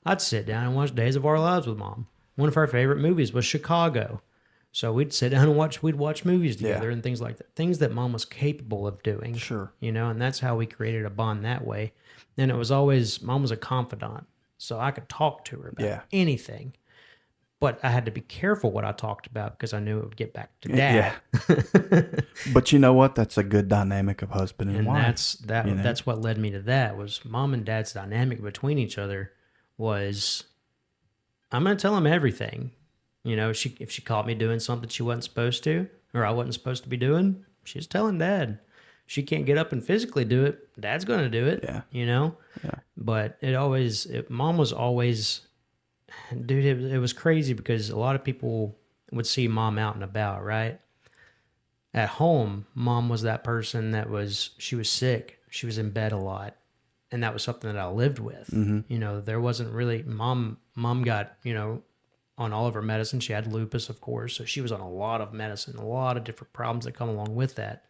I'd sit down and watch Days of Our Lives with mom. One of our favorite movies was Chicago. So we'd sit down and we'd watch movies together and things like that. Things that mom was capable of doing. Sure. You know, and that's how we created a bond that way. And it was always, mom was a confidant. So I could talk to her about anything. But I had to be careful what I talked about because I knew it would get back to dad. Yeah. But you know what? That's a good dynamic of husband and wife. That's what led me to that, was mom and dad's dynamic between each other was, I'm going to tell him everything. You know, if she caught me doing something she wasn't supposed to, or I wasn't supposed to be doing, she's telling dad. She can't get up and physically do it. Dad's going to do it. Yeah. You know? Yeah. But mom was always, dude, it was crazy because a lot of people would see mom out and about, right? At home, mom was that person she was sick. She was in bed a lot. and that was something that I lived with. You know, there wasn't really mom got, you know, on all of her medicine. She had lupus, of course, so she was on a lot of medicine, a lot of different problems that come along with that.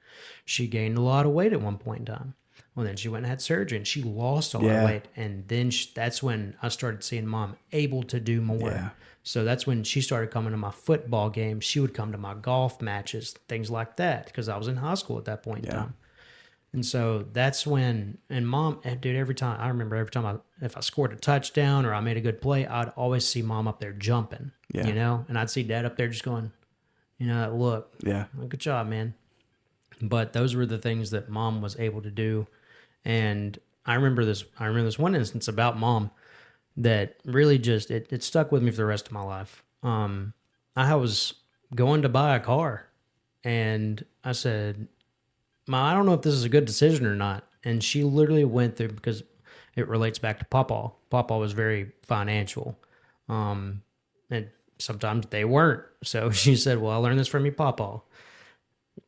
She gained a lot of weight at one point in time. Well, then she went and had surgery, and she lost a lot of weight. And then that's when I started seeing mom able to do more. Yeah. So that's when she started coming to my football games. She would come to my golf matches, things like that, because I was in high school at that point in time. And so that's when, and mom, dude, every time, I remember every time if I scored a touchdown or I made a good play, I'd always see mom up there jumping, you know, and I'd see dad up there just going, you know, look, good job, man. But those were the things that mom was able to do. And I remember this one instance about mom that really just, it stuck with me for the rest of my life. I was going to buy a car and I said, Ma, I don't know if this is a good decision or not. And she literally went through, because it relates back to Papa. Papa was very financial. And sometimes they weren't. So she said, well, I learned this from you, Papa.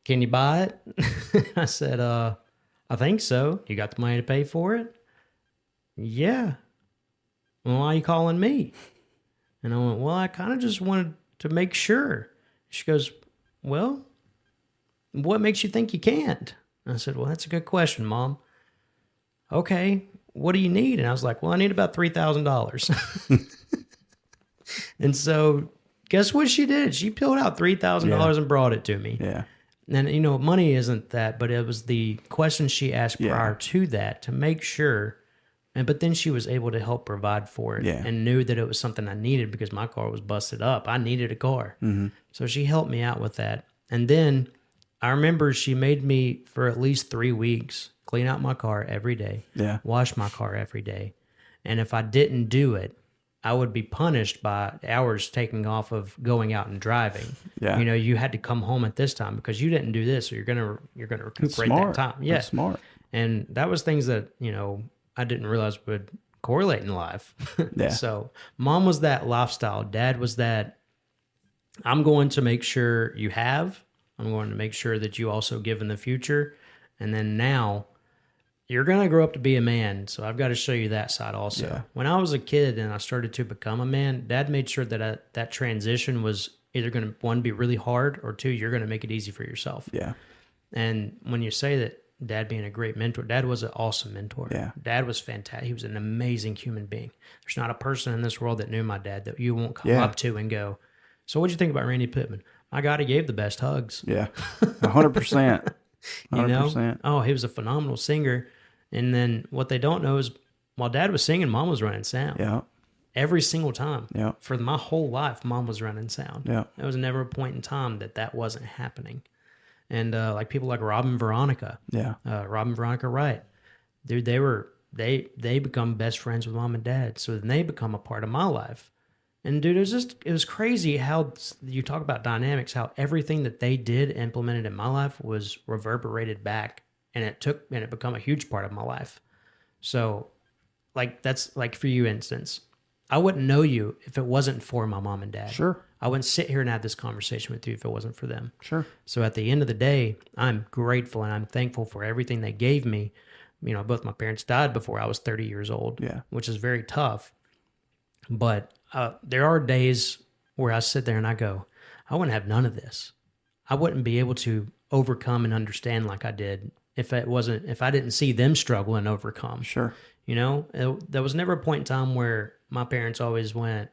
Can you buy it? I said, I think so. You got the money to pay for it? Yeah. Well, why are you calling me? And I went, well, I kind of just wanted to make sure. She goes, well, what makes you think you can't? And I said, well, that's a good question, Mom. Okay, what do you need? And I was like, well, I need about $3,000. And so guess what she did? She peeled out $3,000 and brought it to me. Yeah. And, you know, money isn't that, but it was the questions she asked prior to that to make sure. But then she was able to help provide for it and knew that it was something I needed because my car was busted up. I needed a car. So she helped me out with that. And then I remember she made me, for at least 3 weeks, clean out my car every day, wash my car every day. And if I didn't do it, I would be punished by hours taking off of going out and driving. You know, you had to come home at this time because you didn't do this, or you're gonna recuperate that time. That's smart. And that was things that, you know, I didn't realize would correlate in life. So mom was that lifestyle. Dad was that, I'm going to make sure you have. I'm going to make sure that you also give in the future. And then now you're going to grow up to be a man. So I've got to show you that side also. When I was a kid and I started to become a man, Dad made sure that that transition was either going to, one, be really hard, or two, you're going to make it easy for yourself. And when you say that Dad being a great mentor, Dad was an awesome mentor. Dad was fantastic. He was an amazing human being. There's not a person in this world that knew my dad that you won't come up to and go, so what'd you think about Randy Pittman? My God, he gave the best hugs. 100%. You know? Oh, he was a phenomenal singer. And then what they don't know is while Dad was singing, Mom was running sound. Every single time. For my whole life, Mom was running sound. There was never a point in time that wasn't happening. And like people like Rob and Veronica. Rob and Veronica Wright. Dude, they become best friends with Mom and Dad. So then they become a part of my life. And dude, it was crazy how you talk about dynamics, how everything that they did implemented in my life was reverberated back, and it become a huge part of my life. So like, that's like, for you instance, I wouldn't know you if it wasn't for my mom and dad. I wouldn't sit here and have this conversation with you if it wasn't for them. So at the end of the day, I'm grateful and I'm thankful for everything they gave me. You know, both my parents died before I was 30 years old, which is very tough. But there are days where I sit there and I go, I wouldn't have none of this. I wouldn't be able to overcome and understand like I did if I didn't see them struggle and overcome. You know, there was never a point in time where my parents always went,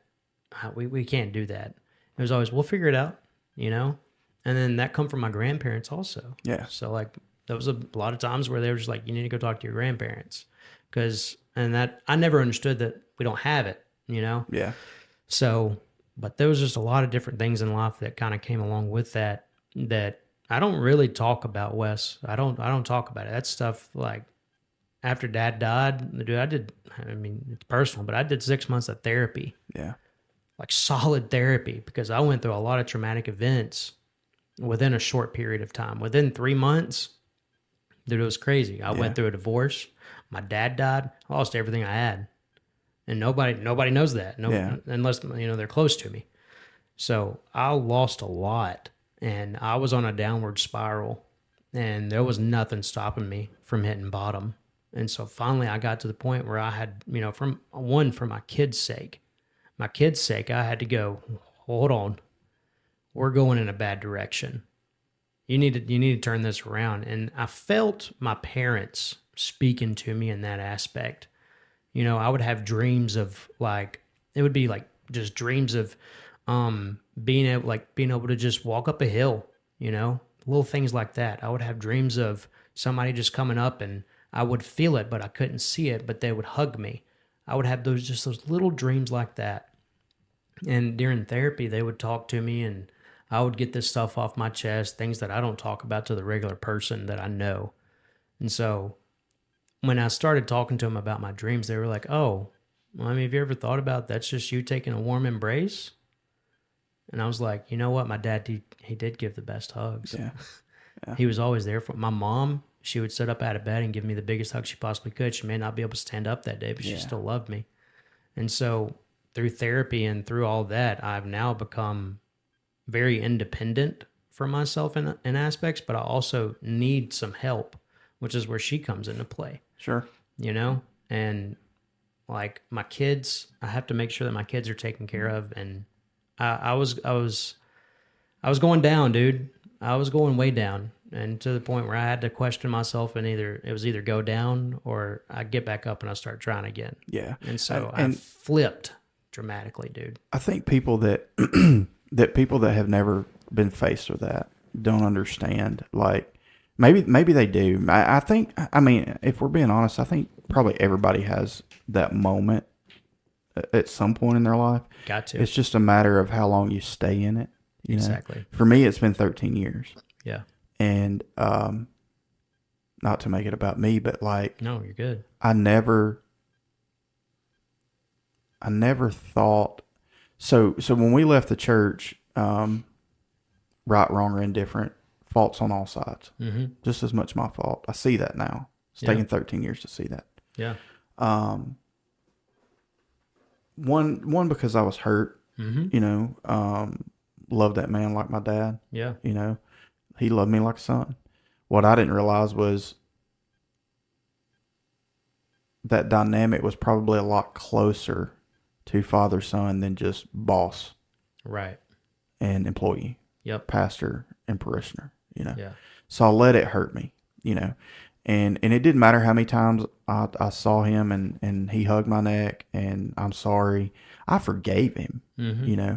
we can't do that. It was always, we'll figure it out, you know? And then that come from my grandparents also. So like, there was a lot of times where they were just like, you need to go talk to your grandparents. And that, I never understood that we don't have it, you know? So, but there was just a lot of different things in life that kind of came along with that I don't really talk about, Wes. I don't talk about it. That stuff, like, after Dad died, dude, it's personal, but I did 6 months of therapy. Like solid therapy, because I went through a lot of traumatic events within a short period of time. Within 3 months, dude, it was crazy. I went through a divorce. My dad died. I lost everything I had. And nobody knows that, unless, you know, they're close to me. So I lost a lot, and I was on a downward spiral, and there was nothing stopping me from hitting bottom. And so finally I got to the point where I had, for my kids' sake, I had to go, hold on, we're going in a bad direction. You need to turn this around. And I felt my parents speaking to me in that aspect. I would have dreams of it would be like just dreams of being able to just walk up a hill, little things like that. I would have dreams of somebody just coming up and I would feel it, but I couldn't see it, but they would hug me. I would have those little dreams like that. And during therapy, they would talk to me and I would get this stuff off my chest, things that I don't talk about to the regular person that I know. And so when I started talking to them about my dreams, they were like, oh, well, have you ever thought about that's just you taking a warm embrace? And I was like, you know what? My dad, he did give the best hugs. Yeah. He was always there for my mom. She would sit up out of bed and give me the biggest hug she possibly could. She may not be able to stand up that day, but she still loved me. And so through therapy and through all that, I've now become very independent for myself in aspects, but I also need some help, which is where she comes into play. Sure. And like my kids, I have to make sure that my kids are taken care of. And I was going down, dude. I was going way down, and to the point where I had to question myself, and it was either go down or I get back up and I start trying again. Yeah. And so I flipped dramatically, dude. I think people that people that have never been faced with that don't understand. Like maybe they do. I mean, if we're being honest, I think probably everybody has that moment at some point in their life. Got to. It's just a matter of how long you stay in it. Exactly. For me, it's been 13 years. Yeah. And not to make it about me, but like, no, you're good. I never thought. So when we left the church, right, wrong, or indifferent, faults on all sides. Mm-hmm. Just as much my fault. I see that now. It's taken 13 years to see that. Yeah. One because I was hurt. Mm-hmm. Loved that man like my dad. Yeah. He loved me like a son. What I didn't realize was that dynamic was probably a lot closer to father-son than just boss. Right. And employee. Yep. Pastor and parishioner, Yeah. So I let it hurt me, and it didn't matter how many times I saw him and he hugged my neck and I'm sorry. I forgave him, mm-hmm.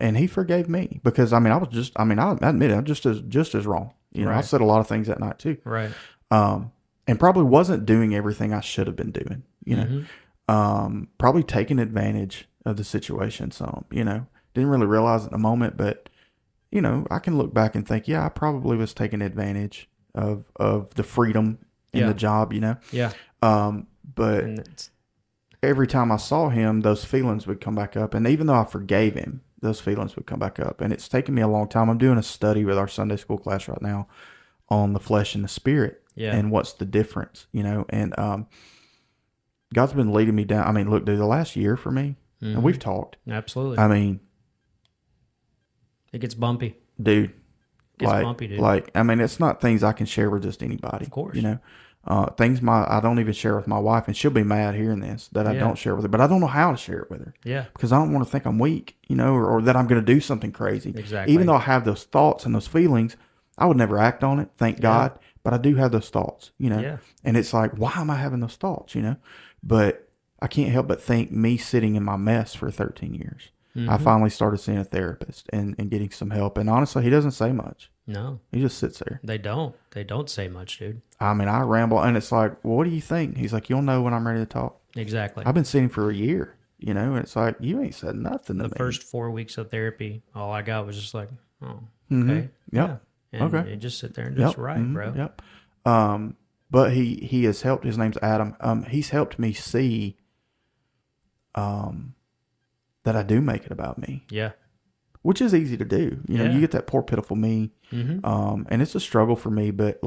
And he forgave me because I admit it, I'm just as wrong. Right. I said a lot of things that night too. Right. And probably wasn't doing everything I should have been doing, mm-hmm. Probably taking advantage of the situation some, didn't really realize it in the moment, but I can look back and think, yeah, I probably was taking advantage of the freedom in the job, Yeah. But every time I saw him, those feelings would come back up. And even though I forgave him, those feelings would come back up. And it's taken me a long time. I'm doing a study with our Sunday school class right now on the flesh and the spirit and what's the difference, and God's been leading me down. I mean, look, dude, the last year for me, mm-hmm. and we've talked. Absolutely. I mean, it gets bumpy. Dude. It gets bumpy, dude. It's not things I can share with just anybody. Of course. Things I don't even share with my wife, and she'll be mad hearing this that I don't share with her, but I don't know how to share it with her. Yeah. Because I don't want to think I'm weak, or that I'm going to do something crazy. Exactly. Even though I have those thoughts and those feelings, I would never act on it, thank God, but I do have those thoughts, Yeah. And it's like, why am I having those thoughts, But I can't help but think me sitting in my mess for 13 years. Mm-hmm. I finally started seeing a therapist and getting some help. And honestly, he doesn't say much. No. He just sits there. They don't say much, dude. I mean, I ramble, and it's like, well, what do you think? He's like, you'll know when I'm ready to talk. Exactly. I've been seeing him for a year, and it's like, you ain't said nothing to me. The first 4 weeks of therapy, all I got was just like, oh, okay. Mm-hmm. Yep. Yeah. And okay. you just sit there and just write, mm-hmm. bro. Yep. But he has helped. His name's Adam. He's helped me see that I do make it about me. Yeah. Which is easy to do. You get that poor, pitiful me. Mm-hmm. And it's a struggle for me, but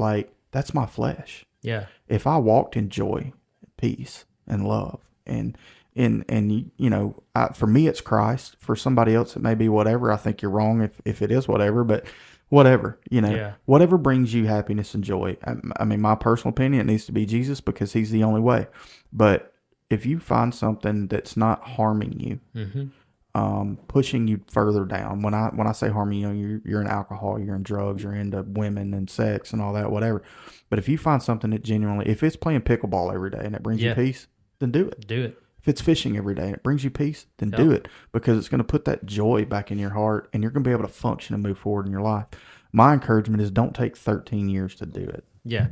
that's my flesh. Yeah. If I walked in joy, peace, and love, and for me, it's Christ. For somebody else, it may be whatever. I think you're wrong if it is whatever, but whatever, Yeah. whatever brings you happiness and joy. I mean, my personal opinion, it needs to be Jesus because he's the only way. But if you find something that's not harming you, pushing you further down, when I say harming you, you're in alcohol, you're in drugs, you're into women and sex and all that, whatever. But if you find something that genuinely, if it's playing pickleball every day and it brings you peace, then do it. Do it. If it's fishing every day and it brings you peace, then do it, because it's going to put that joy back in your heart and you're going to be able to function and move forward in your life. My encouragement is don't take 13 years to do it. Yeah.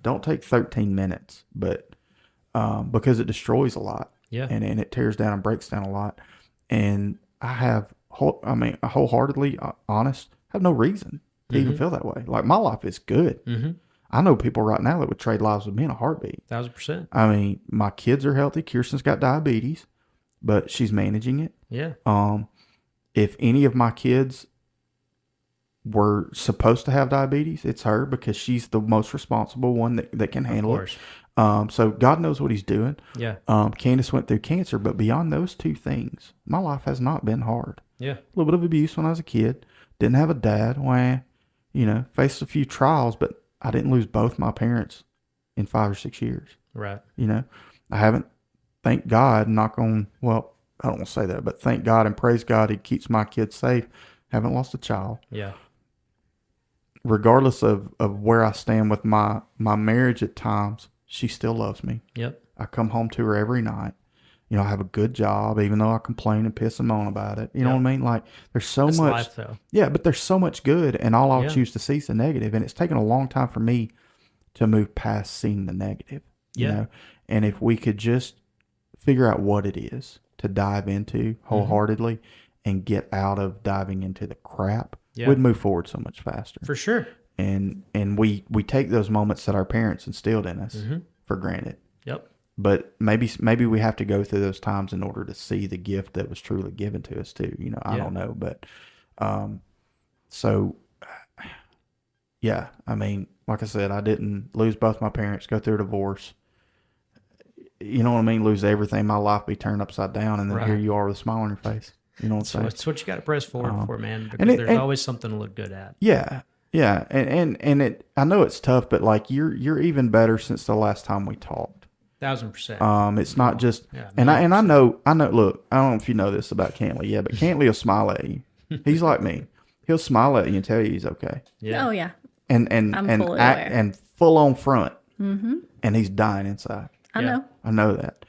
Don't take 13 minutes, but because it destroys a lot. Yeah. And it tears down and breaks down a lot. And I wholeheartedly honest, have no reason to even feel that way. Like, my life is good. I know people right now that would trade lives with me in a heartbeat. 1,000%. I mean, my kids are healthy. Kirsten's got diabetes, but she's managing it. Yeah. If any of my kids were supposed to have diabetes, it's her, because she's the most responsible one that can handle it. So God knows what he's doing. Yeah. Candace went through cancer, but beyond those two things, my life has not been hard. Yeah. A little bit of abuse when I was a kid. Didn't have a dad. Faced a few trials, but I didn't lose both my parents in 5 or 6 years. Right. I haven't, thank God, I don't want to say that, but thank God and praise God, he keeps my kids safe. Haven't lost a child. Yeah. Regardless of where I stand with my marriage at times, she still loves me. Yep. I come home to her every night. I have a good job, even though I complain and piss and moan about it. You know what I mean? Like, there's so That's much. Life, though. Yeah, but there's so much good, and all I'll choose to see is the negative. And it's taken a long time for me to move past seeing the negative. You know? And if we could just figure out what it is to dive into wholeheartedly and get out of diving into the crap, we'd move forward so much faster. For sure. And we take those moments that our parents instilled in us for granted. Yep. But maybe we have to go through those times in order to see the gift that was truly given to us too. I don't know, but I mean, like I said, I didn't lose both my parents, go through a divorce. You know what I mean? Lose everything, my life be turned upside down, and then here you are with a smile on your face. You know what I'm saying? That's what you got to press forward for, man, because there's always something to look good at. Yeah. Yeah. And I know it's tough, but like you're even better since the last time we talked. 1,000%. It's not just, and I know, look, I don't know if you know this about Cantley, but Cantley will smile at you. He's like me. He'll smile at you and tell you he's okay. Yeah. Oh yeah. And I'm fully aware. and full on front. And he's dying inside. I know. I know that.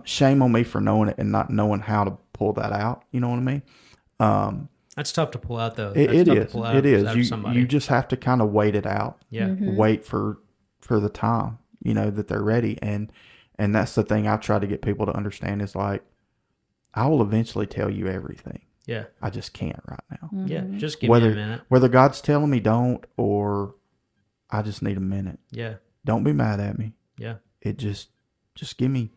Shame on me for knowing it and not knowing how to pull that out. You know what I mean? That's tough to pull out, though. It is. You just have to kind of wait it out. Yeah. Wait for the time, that they're ready. And that's the thing I try to get people to understand is like, I will eventually tell you everything. Yeah. I just can't right now. Yeah. Just give me a minute. Whether God's telling me don't, or I just need a minute. Yeah. Don't be mad at me. Yeah. It just give me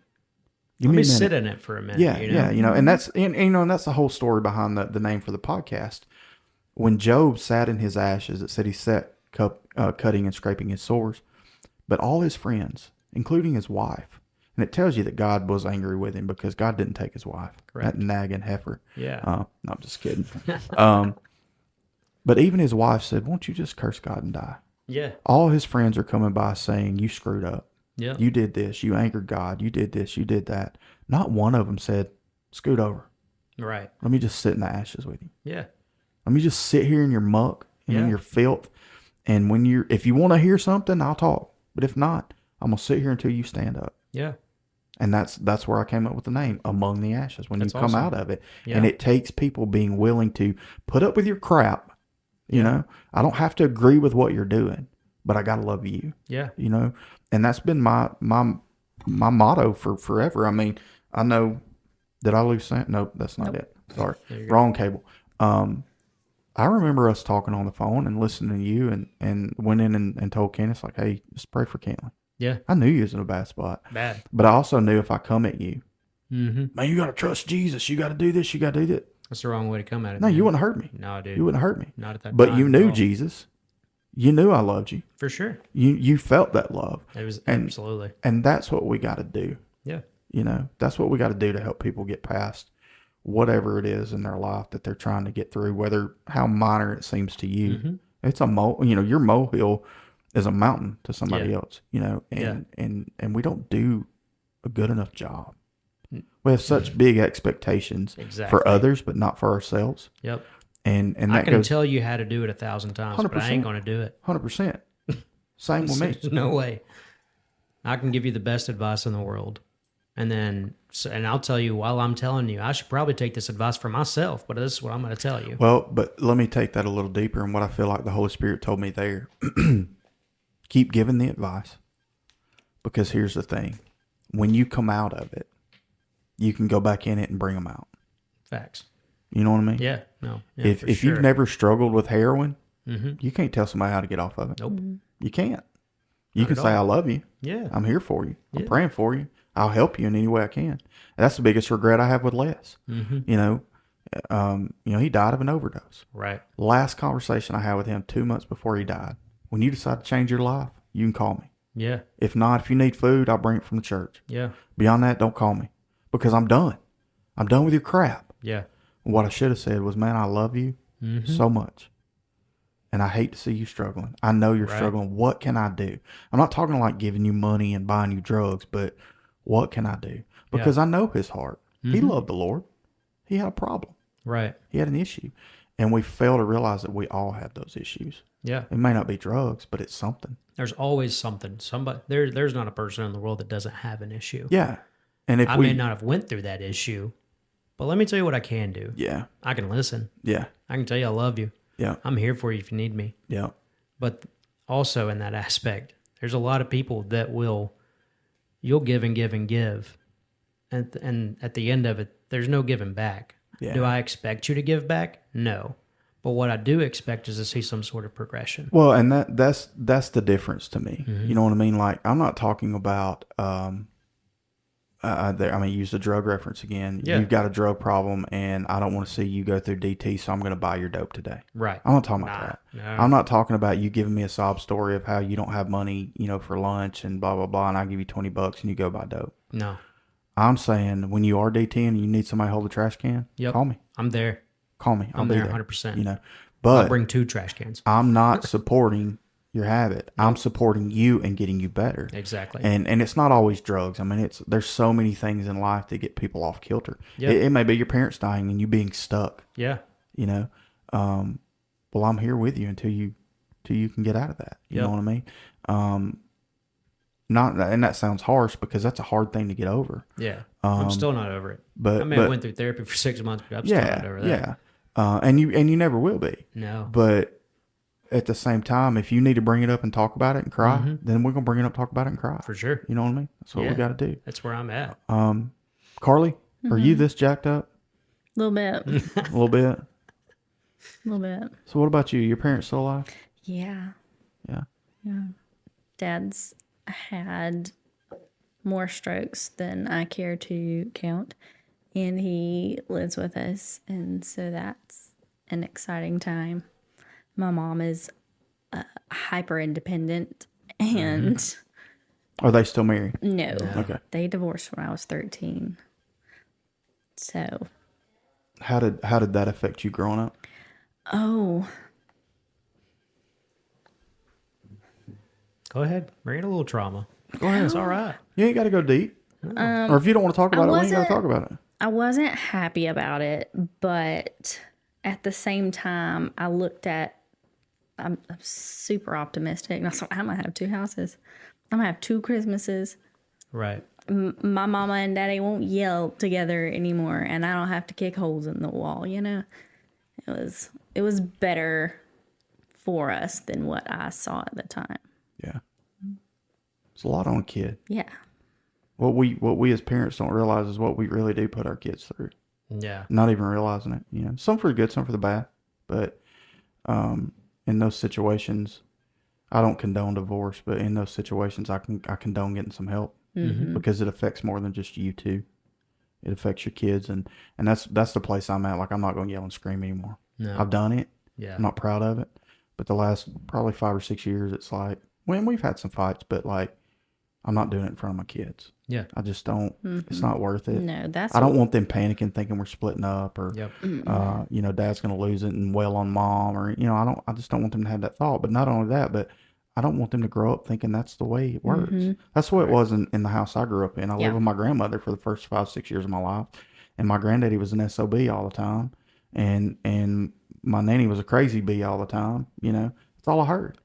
Let me me a minute. sit in it for a minute. Yeah. And that's, and that's the whole story behind the name for the podcast. When Job sat in his ashes, it said he sat cutting and scraping his sores, but all his friends, including his wife, and it tells you that God was angry with him because God didn't take his wife. Correct. That nagging heifer. Yeah. No, I'm just kidding. But even his wife said, won't you just curse God and die? Yeah. All his friends are coming by saying, you screwed up. Yeah. You did this. You angered God. You did this. You did that. Not one of them said, scoot over. Right. Let me just sit in the ashes with you. Yeah. Let me just sit here in your muck and in your filth. And if you want to hear something, I'll talk. But if not, I'm going to sit here until you stand up. Yeah. And that's where I came up with the name, Among the Ashes, when you come awesome. out of it. Yeah. And it takes people being willing to put up with your crap. You know, I don't have to agree with what you're doing, but I got to love you. Yeah. And that's been my motto for forever. I mean, I know, did I lose Sam? Nope, that's not it. Sorry. Wrong cable. I remember us talking on the phone and listening to you and went in and told Candace, like, hey, just pray for Cantley. Yeah. I knew you was in a bad spot. Bad. But I also knew if I come at you, man, you got to trust Jesus. You got to do this. You got to do that. That's the wrong way to come at it. No, man. you wouldn't hurt me. No, dude. You wouldn't hurt me. Not at that time. But you knew at all. Jesus. You knew I loved you. For sure. You felt that love. It was absolutely. And that's what we got to do. Yeah. That's what we got to do to help people get past whatever it is in their life that they're trying to get through, whether how minor it seems to you. Mm-hmm. It's a your molehill is a mountain to somebody Yeah. else, and, Yeah. and we don't do a good enough job. We have such big expectations Exactly. for others, but not for ourselves. Yep. And I that can goes tell you how to do it 1,000 times, but I 100%. ain't going to do it. 100%. Same with me. There's no way. I can give you the best advice in the world. And I'll tell you while I'm telling you, I should probably take this advice for myself, but this is what I'm going to tell you. Well, but let me take that a little deeper and what I feel like the Holy Spirit told me there. Keep giving the advice, because here's the thing. When you come out of it, you can go back in it and bring them out. Facts. You know what I mean? Yeah. No. Yeah, If you've never struggled with heroin, Mm-hmm. you can't tell somebody how to get off of it. Nope. You can't. You Not can at say, all. I love you. Yeah. I'm here for you. I'm Yeah. praying for you. I'll help you in any way I can. And that's the biggest regret I have with Les. Mm-hmm. He died of an overdose. Right. Last conversation I had with him 2 months before he died. When you decide to change your life, you can call me. Yeah. If not, if you need food, I'll bring it from the church. Yeah. Beyond that, don't call me, because I'm done. I'm done with your crap. Yeah. What I should have said was, man, I love you so much. And I hate to see you struggling. I know you're Right. struggling. What can I do? I'm not talking like giving you money and buying you drugs, but what can I do? Because I know his heart. He loved the Lord. He had a problem. Right. He had an issue. And we fail to realize that we all have those issues. Yeah. It may not be drugs, but it's something. There's always something. There's not a person in the world that doesn't have an issue. Yeah. And if I may not have went through that issue, but let me tell you what I can do. Yeah. I can listen. Yeah. I can tell you I love you. Yeah. I'm here for you if you need me. Yeah. But also in that aspect, there's a lot of people that you'll give and give and give. And at the end of it, there's no giving back. Yeah. Do I expect you to give back? No. But what I do expect is to see some sort of progression. Well, and that's the difference to me. You know what I mean? Like, I'm not talking about, use the drug reference again. Yeah. You've got a drug problem, and I don't want to see you go through DT, so I'm going to buy your dope today. Right. I'm not talking about that. No. I'm not talking about you giving me a sob story of how you don't have money, for lunch and blah, blah, blah, and I give you $20 and you go buy dope. No. I'm saying when you are DT and you need somebody to hold the trash can, Yep. call me. I'm there. Call me. I'll I'm be there there. 100%. I'll But bring 2 trash cans. I'm not supporting your habit. I'm supporting you and getting you better. Exactly. And it's not always drugs. I mean, there's so many things in life that get people off kilter. Yeah. It may be your parents dying and you being stuck. Yeah. Well, I'm here with you until you can get out of that. You Yep. know what I mean? And that sounds harsh, because that's a hard thing to get over. Yeah. I'm still not over it. But I mean, I went through therapy for 6 months, but I'm still not over that. Yeah. And you never will be. No. But at the same time, if you need to bring it up and talk about it and cry, then we're gonna bring it up, talk about it, and cry. For sure. You know what I mean? That's what we Yeah. got to do. That's where I'm at. Carly, are you this jacked up? A little bit. A little bit. A little bit. So what about you? Your parents still alive? Yeah. Yeah. Dad's had more strokes than I care to count. And he lives with us. And so that's an exciting time. My mom is hyper independent. And Are they still married? no, Okay. they divorced when I was 13. So, How did that affect you growing up? oh, Go ahead. Bring it a little trauma. Go ahead. It's all right. You ain't got to go deep. Or if you don't want to talk about it, we ain't got to wasn't- talk about it. I wasn't happy about it, but at the same time, I'm super optimistic. And I was like, I'm going to have 2 houses. I'm going to have 2 Christmases. Right. My mama and daddy won't yell together anymore, and I don't have to kick holes in the wall, It was better for us than what I saw at the time. Yeah. It's a lot on a kid. Yeah. What we as parents don't realize is what we really do put our kids through. Yeah. Not even realizing it. Some for the good, some for the bad. But in those situations, I don't condone divorce, but in those situations, I condone getting some help, because it affects more than just you two. It affects your kids, and that's the place I'm at. Like, I'm not going to yell and scream anymore. No. I've done it. Yeah. I'm not proud of it, but the last probably 5 or 6 years, it's like, when we've had some fights, but like, I'm not doing it in front of my kids. Yeah. I just don't. It's not worth it. No, that's I don't want them panicking, thinking we're splitting up, or Yep. you know, dad's going to lose it and wail on mom, or you know, I just don't want them to have that thought. But not only that, but I don't want them to grow up thinking that's the way it works. That's the way it was in the house I grew up in. I lived with my grandmother for the first 5-6 years of my life, and my granddaddy was an SOB all the time, and my nanny was a crazy bee all the time. You know, that's all I heard.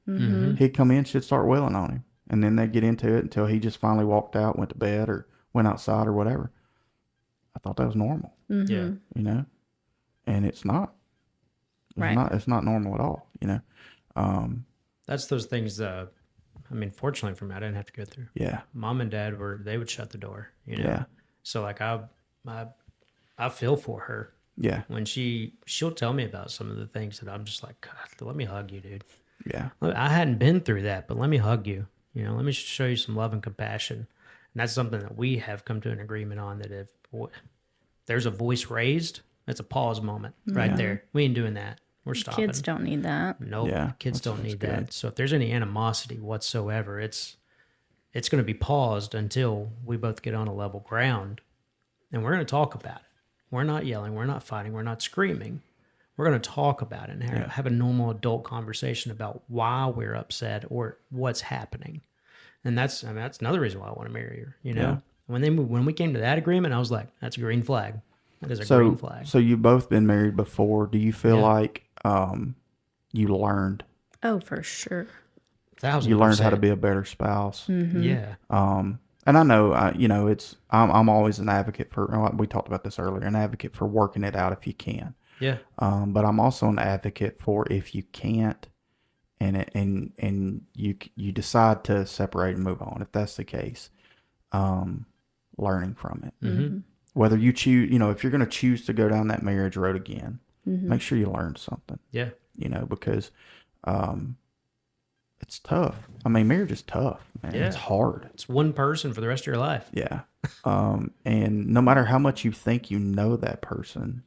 He'd come in, she'd start wailing on him, and then they'd get into it until he just finally walked out, went to bed, or went outside or whatever. I thought that was normal. Yeah. You know, and it's not. It's not normal at all. You know. That's those things. I mean, fortunately for me, I didn't have to go through. Yeah. Mom and dad they would shut the door. You know. Yeah. So like I feel for her. Yeah. When she'll tell me about some of the things that I'm just like, God, let me hug you, dude. Yeah. I hadn't been through that, but let me hug you. You know, let me show you some love and compassion. And that's something that we have come to an agreement on, that if there's a voice raised, that's a pause moment right there. We ain't doing that. We're stopping. Kids don't need that. Nope. Yeah, Kids don't need good. that. So if there's any animosity whatsoever, it's going to be paused until we both get on a level ground, and we're going to talk about it. We're not yelling. We're not fighting. We're not screaming. We're going to talk about it and have a normal adult conversation about why we're upset or what's happening. And that's another reason why I want to marry her. You know, when we came to that agreement, I was like, that's a green flag. That is a green flag. So you've both been married before. Do you feel like you learned? Oh, for sure. 1,000%. You learned how to be a better spouse. Yeah. And I know, you know, I'm always an advocate for. We talked about this earlier. An advocate for working it out if you can. Yeah. But I'm also an advocate for if you can't, and you decide to separate and move on. If that's the case, learning from it. Whether you choose, you know, if you're going to choose to go down that marriage road again, make sure you learn something. Yeah. You know, because it's tough. I mean, marriage is tough, man. Yeah. It's hard. It's one person for the rest of your life. Yeah. And no matter how much you think you know that person,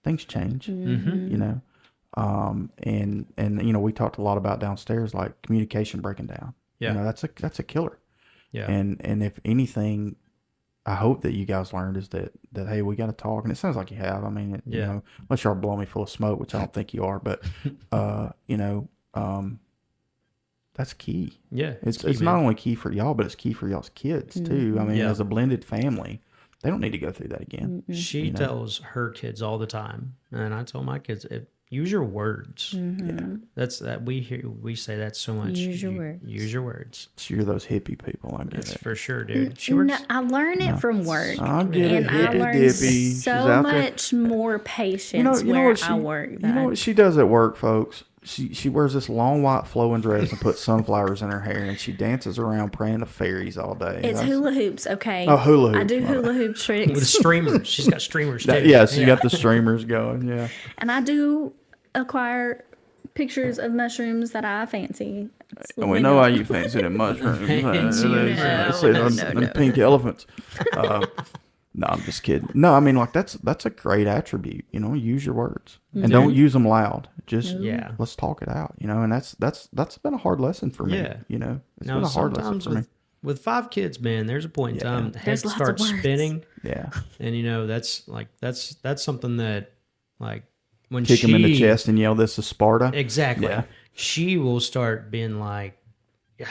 things change, you know. And you know, we talked a lot about downstairs, like communication breaking down. Yeah. You know, that's a killer. Yeah. And if anything, I hope that you guys learned is that hey, we got to talk, and it sounds like you have. I mean, you know, unless you're blowing me full of smoke, which I don't think you are, but you know, that's key. Yeah, it's not only key for y'all, but it's key for y'all's kids too. I mean, as a blended family, they don't need to go through that again. She tells her kids all the time, and I tell my kids, use your words. Yeah, that's that we say that so much. Use your words. Use your words. So you're those hippie people. I get That's it. for sure, dude. She No, works. I learn it from work. I get it. And I Hippy learned dippy. She's so out there. much more patience You know where what she, I work. You know what she does at work, folks? She wears this long white flowing dress and puts sunflowers in her hair, and she dances around praying to fairies all day. It's hula hoops, okay? Oh, hula hoops. I do hula hoop tricks. With streamers. She's got streamers too. Yeah, she got the streamers going. Yeah. And I do acquire pictures of mushrooms that I fancy. And we know how you fancy them mushrooms. Fancy Them pink elephants. No, I'm just kidding. No, I mean, like that's a great attribute. You know, use your words and don't use them loud. Just let's talk it out. You know, and that's been a hard lesson for me. Yeah. You know, it's Now, been a hard lesson sometimes for me. with 5 kids, man, there's a point in time the head There's lots of starts words. spinning, Yeah, and you know that's something that like when kick she him in the chest and yell, "This is Sparta." exactly, Yeah. she will start being like, you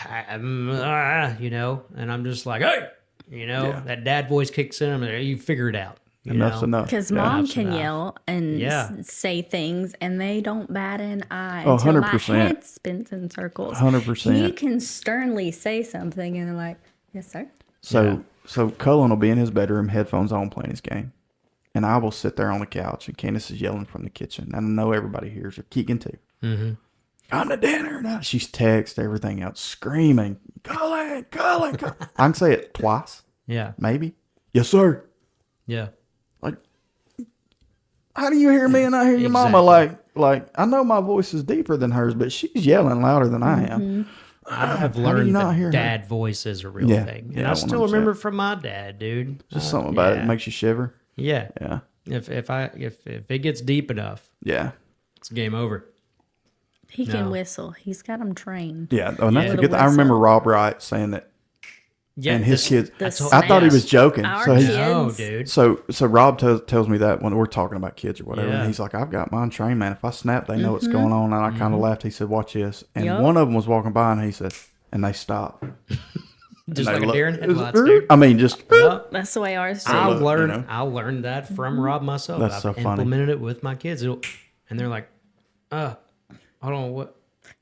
know, and I'm just like, hey, you know, that dad voice kicks in. I'm like, you figure it out. You Enough's know? enough. Because Yeah. mom Enough's can enough. yell and say things, and they don't bat an eye Oh, until my 100%. head spins in circles. 100%. He can sternly say something, and they're like, "Yes, sir." So Cullen will be in his bedroom, headphones on, playing his game. And I will sit there on the couch, and Candace is yelling from the kitchen. And I know everybody hears her. Keegan, too. Mm-hmm. Come to dinner now. She's text, everything else, screaming, Cullen. I can say it twice, Yeah, maybe. Yes, sir. yeah. Like, how do you hear me and I hear your mama? Like, I know my voice is deeper than hers, but she's yelling louder than I am. I've How do you learned not that hear her? dad voice is a real Yeah, thing. And yeah, I still 100%. remember from my dad, dude. Just something about it yeah. that makes you shiver. Yeah. Yeah. If it gets deep enough, Yeah. it's game over. He can No. whistle. He's got him trained. Yeah. Oh, and that's Yeah. a good thing. I remember Rob Wright saying that Yeah, and his kids. the I thought he was snaps. joking. Our So, No, kids- dude. so Rob tells me that when we're talking about kids or whatever, Yeah. and he's like, "I've got mine trained, man. If I snap, they know what's going on." And I kind of laughed. He said, "Watch this." And Yup. one of them was walking by, and he said, and they stopped. Just And like they a look- deer in headlights, dude. I mean, just Yep. That's the way ours do. I look, you learned. know. I learned that from Rob myself. That's I've so funny. implemented it with my kids, and they're like, hold on, what?"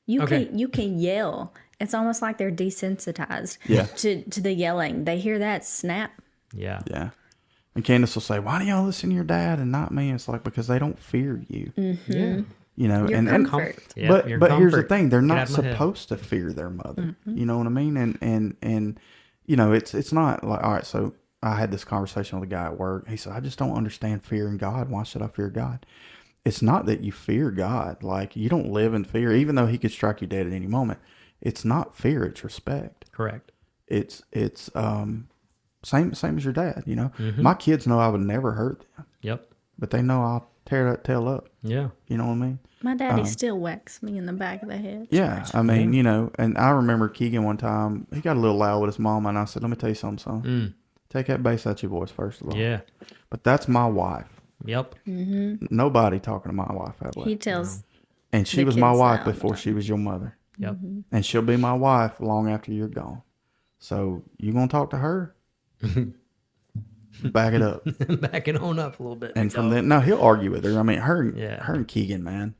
You Okay. can yell. It's almost like they're desensitized Yeah. to the yelling. They hear that snap. Yeah. yeah. And Candace will say, "Why do y'all listen to your dad and not me?" It's like, because they don't fear you. Yeah. You know, Your and comfort. Yeah, but your here's the comfort. thing: they're Get not out of my head. supposed to fear their mother. You know what I mean? And you know, it's not like, all right. So I had this conversation with a guy at work. He said, "I just don't understand fearing God. Why should I fear God?" It's not that you fear God. Like, you don't live in fear, even though He could strike you dead at any moment. It's not fear; it's respect. Correct. It's same as your dad. You know, my kids know I would never hurt them, Yep. but they know I'll tear that tail up. Yeah. You know what I mean? My daddy still whacks me in the back of the head. Yeah, I mean, you know, and I remember Keegan one time, he got a little loud with his mom, and I said, "Let me tell you something, son. Take that bass out your voice, first of all." Yeah. But that's my wife. Yep. Nobody talking to my wife that way. He tells And she the was my kids wife that all the before time. she was your mother. Yep. And she'll be my wife long after you're gone. So you going to talk to her? Back it up. Back it on up a little bit. And big from dog. then, no, he'll argue with her. I mean, her Yeah. and Keegan, man,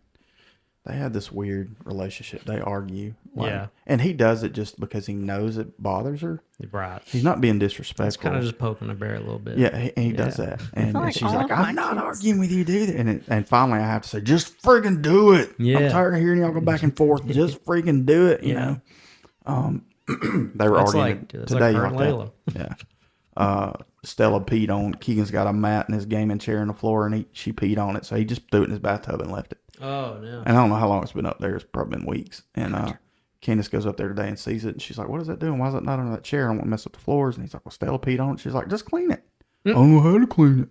they had this weird relationship. They argue. Yeah. And he does it just because he knows it bothers her. Right. He's not being It's disrespectful. kind of just poking the bear a little bit. Yeah, he does that. And, like she's all like, of my "I'm not kids. arguing with you, dude." And finally I have to say, "Just freaking do it." I'm Yeah. tired of hearing y'all go back and forth. Just freaking do it, you know. They were That's arguing like, dude, that's today. like her like and that. Layla. Yeah. Stella peed on, Keegan's got a mat in his gaming chair on the floor, and she peed on it. So he just threw it in his bathtub and left it. Oh, no. And I don't know how long it's been up there. It's probably been weeks. And Candace goes up there today and sees it, and she's like, "What is that doing? Why is it not under that chair? I don't want to mess up the floors." And he's like, "Well, Stella peed on it." She's like, "Just clean it." "I don't know how to clean it."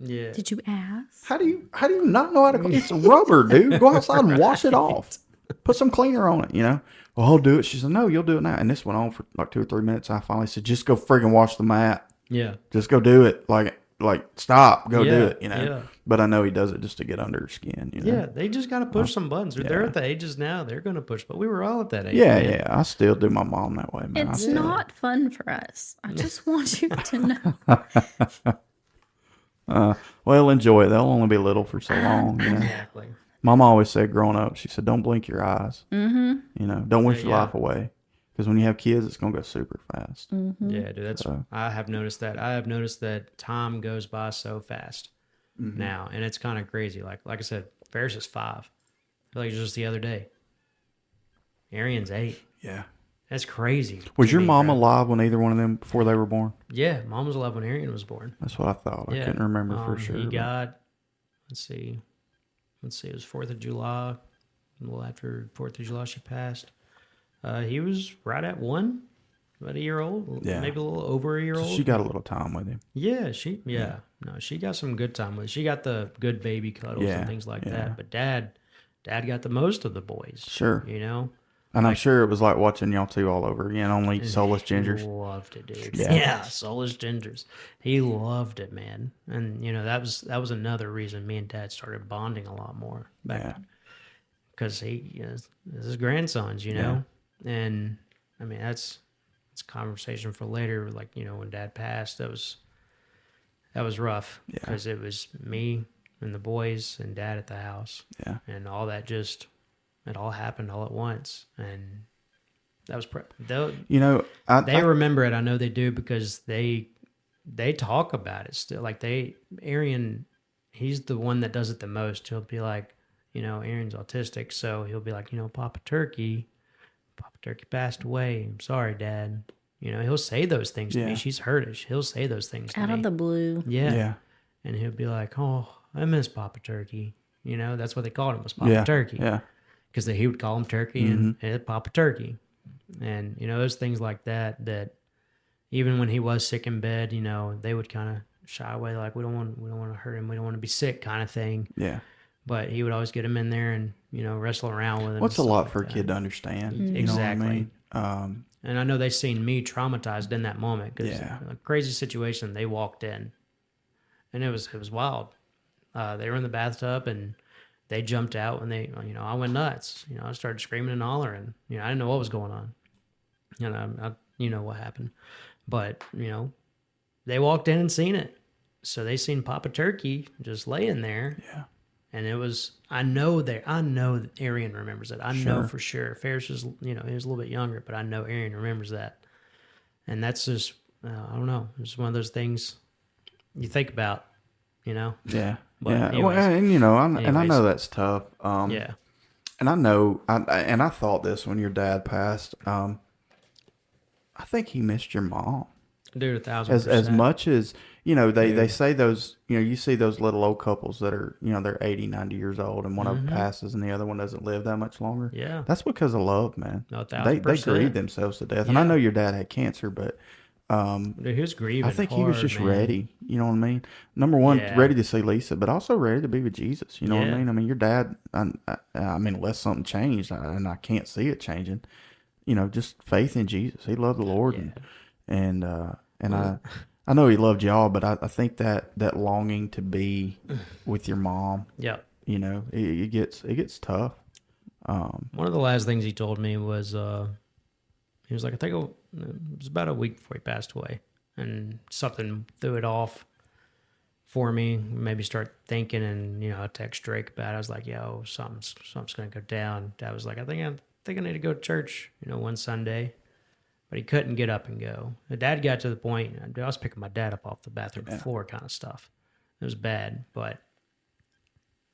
Yeah. Did you ask? How do you not know how to clean it? It's rubber, dude. Go outside and wash it off. Put some cleaner on it, you know. "Well, I'll do it." She said, "No, you'll do it now." And this went on for like 2 or 3 minutes. I finally said, "Just go friggin' wash the mat. Yeah. Just go do it. Like stop. Go do Yeah, it, you know." yeah. But I know he does it just to get under her skin, you know. Yeah. They just got to push some buttons. They're at the ages now. They're going to push. But we were all at that age. Yeah, man. yeah. I still do my mom that way, man. It's I still, not fun for us. I just want you to know. well, enjoy it. They'll only be little for so long, you know. Exactly. Mama always said growing up, she said, "Don't blink your eyes. Mm-hmm. You know, don't wish your Yeah. life away. Because when you have kids, it's going to go super fast." Yeah, dude. That's. I have noticed that. I have noticed that time goes by so fast now, and it's kind of crazy. Like I said, Ferris is 5. I feel like it's just the other day. Arian's 8. Yeah. That's crazy. Was to your me, mom bro. alive when either one of them, before they were born? Yeah, mom was alive when Arian was born. That's what I thought. I Yeah. couldn't remember for sure. He but- got, let's see, it was 4th of July. A little after 4th of July, she passed. He was right at 1, about a year old, Yeah. maybe a little over a year So old. she got a little time with him. Yeah, no, she got some good time with it. She got the good baby cuddles Yeah, and things like yeah. that. But dad got the most of the boys. Sure. You know? And I'm sure it was like watching y'all two all over again, only soulless gingers. He loved it, dude. Yeah. Yeah, soulless gingers. He loved it, man. And you know, that was another reason me and dad started bonding a lot more back Yeah. because he is his grandsons, you know. And I mean, it's conversation for later. Like, you know, when dad passed, that was rough because it was me and the boys and dad at the house. Yeah. And all that it all happened all at once. And that was You know, they remember it. I know they do because they talk about it still. Like Arian, he's the one that does it the most. He'll be like, you know, Arian's autistic, so he'll be like, you know, Papa Turkey passed away. I'm sorry, Dad. You know, he'll say those things to Yeah. me. She's heard it. He'll say those things to Out me. of the blue. Yeah. Yeah. And he'll be like, "Oh, I miss Papa Turkey." You know, that's what they called him, was Papa Turkey. Yeah. Because he would call him Turkey and Papa Turkey. And, you know, those things like that even when he was sick in bed, you know, they would kind of shy away, like, we don't want to hurt him. We don't want to be sick kind of thing. Yeah. But he would always get him in there and, you know, wrestle around with him. What's a and lot stuff for a like kid that. to understand? Mm-hmm. You know what I Exactly. mean? And I know they seen me traumatized in that moment because Yeah. a crazy situation. They walked in, and it was wild. They were in the bathtub and they jumped out, and I went nuts. I started screaming and hollering. I didn't know what was going on. I what happened, but they walked in and seen it. So they seen Papa Turkey just laying there. Yeah. And it was, I know that Arian remembers it. I know for sure. Ferris was, he was a little bit younger, but I know Arian remembers that. And that's just, I don't know. It's one of those things you think about, Yeah. But yeah. anyways. Well, and I know that's tough. Yeah. And I know, I thought this when your dad passed. I think he missed your mom. Dude, 1,000%. As much as, they say those, you see those little old couples that are, they're 80, 90 years old and one of them passes and the other one doesn't live that much longer. Yeah. That's because of love, man. No, They 1,000%. grieve themselves to death. And I know your dad had cancer, but Dude, he was grieving. I think hard, he was just man. ready. You know what I mean? Number one, Yeah. ready to see Lisa, but also ready to be with Jesus. You know what I Yeah. mean? I mean, your dad, I mean, unless something changed, and I can't see it changing, just faith in Jesus. He loved the Lord. Yeah. And I know he loved y'all, but I think that longing to be with your mom, Yeah. it gets tough. One of the last things he told me was, he was like, I think it was about a week before he passed away, and something threw it off for me. Maybe start thinking, and I text Drake about it. I was like, "Yo, something's gonna go down." Dad was like, "I think I need to go to church," one Sunday, but he couldn't get up and go. The dad got to the point. I was picking my dad up off the bathroom floor, kind of stuff. It was bad, but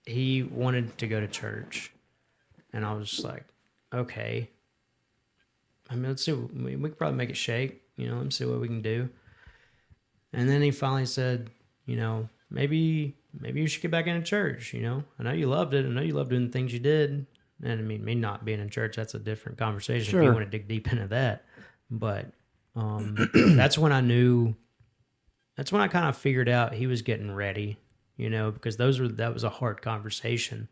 he wanted to go to church, and I was just like, "Okay." I mean, let's see. We could probably make it shake. Let's see what we can do. And then he finally said, maybe you should get back into church. I know you loved it. I know you loved doing the things you did. And I mean, me not being in church, that's a different conversation if you want to dig deep into that. But that's when I knew. That's when I kind of figured out he was getting ready. Because that was a hard conversation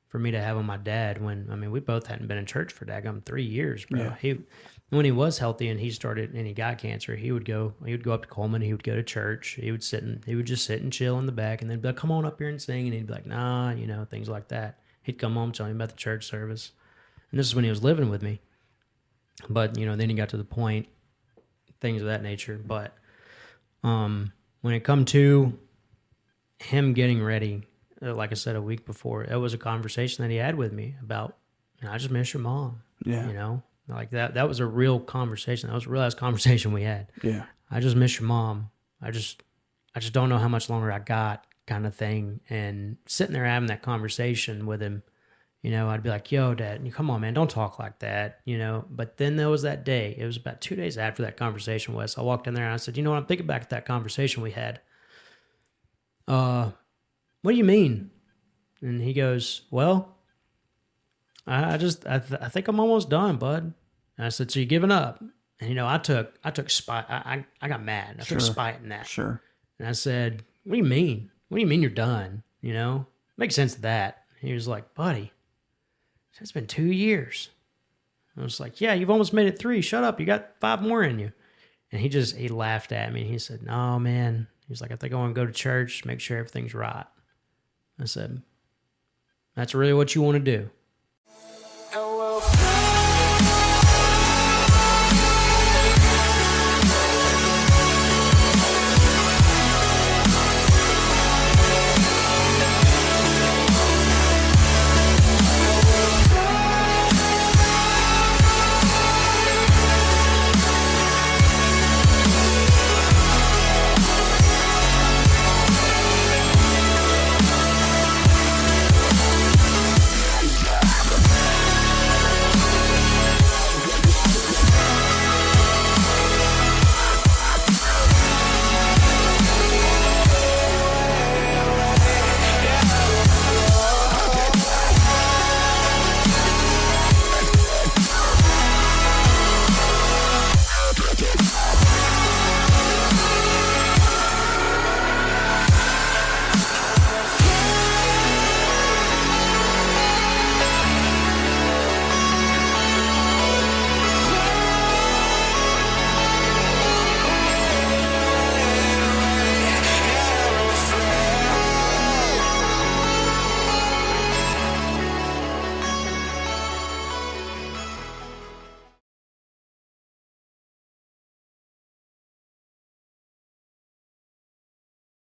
for me to have with my dad when, we both hadn't been in church for daggum 3 years, bro. Yeah. When he was healthy and he got cancer, he would go up to Coleman, he would go to church, he would just sit and chill in the back, and then be like, come on up here and sing, and he'd be like, nah, things like that. He'd come home, tell me about the church service. And this is when he was living with me. But, then he got to the point, things of that nature. But when it come to him getting ready, like I said, a week before, it was a conversation that he had with me about, I just miss your mom. Yeah. Like that was a real conversation. That was a real ass conversation we had. Yeah. I just miss your mom. I just don't know how much longer I got, kind of thing. And sitting there having that conversation with him, I'd be like, yo, Dad, come on, man, don't talk like that, But then there was that day. It was about 2 days after that conversation, Wes. I walked in there and I said, what, I'm thinking back to that conversation we had. What do you mean? And he goes, well, I think I'm almost done, bud. And I said, so you giving up? And, I took spite. I got mad. I took spite in that. Sure. And I said, what do you mean? What do you mean you're done? Makes sense to that. He was like, buddy, it's been 2 years. I was like, yeah, you've almost made it 3. Shut up. You got 5 more in you. And he laughed at me. He said, no, man. He was like, I think I want to go to church, make sure everything's right. I said, that's really what you want to do?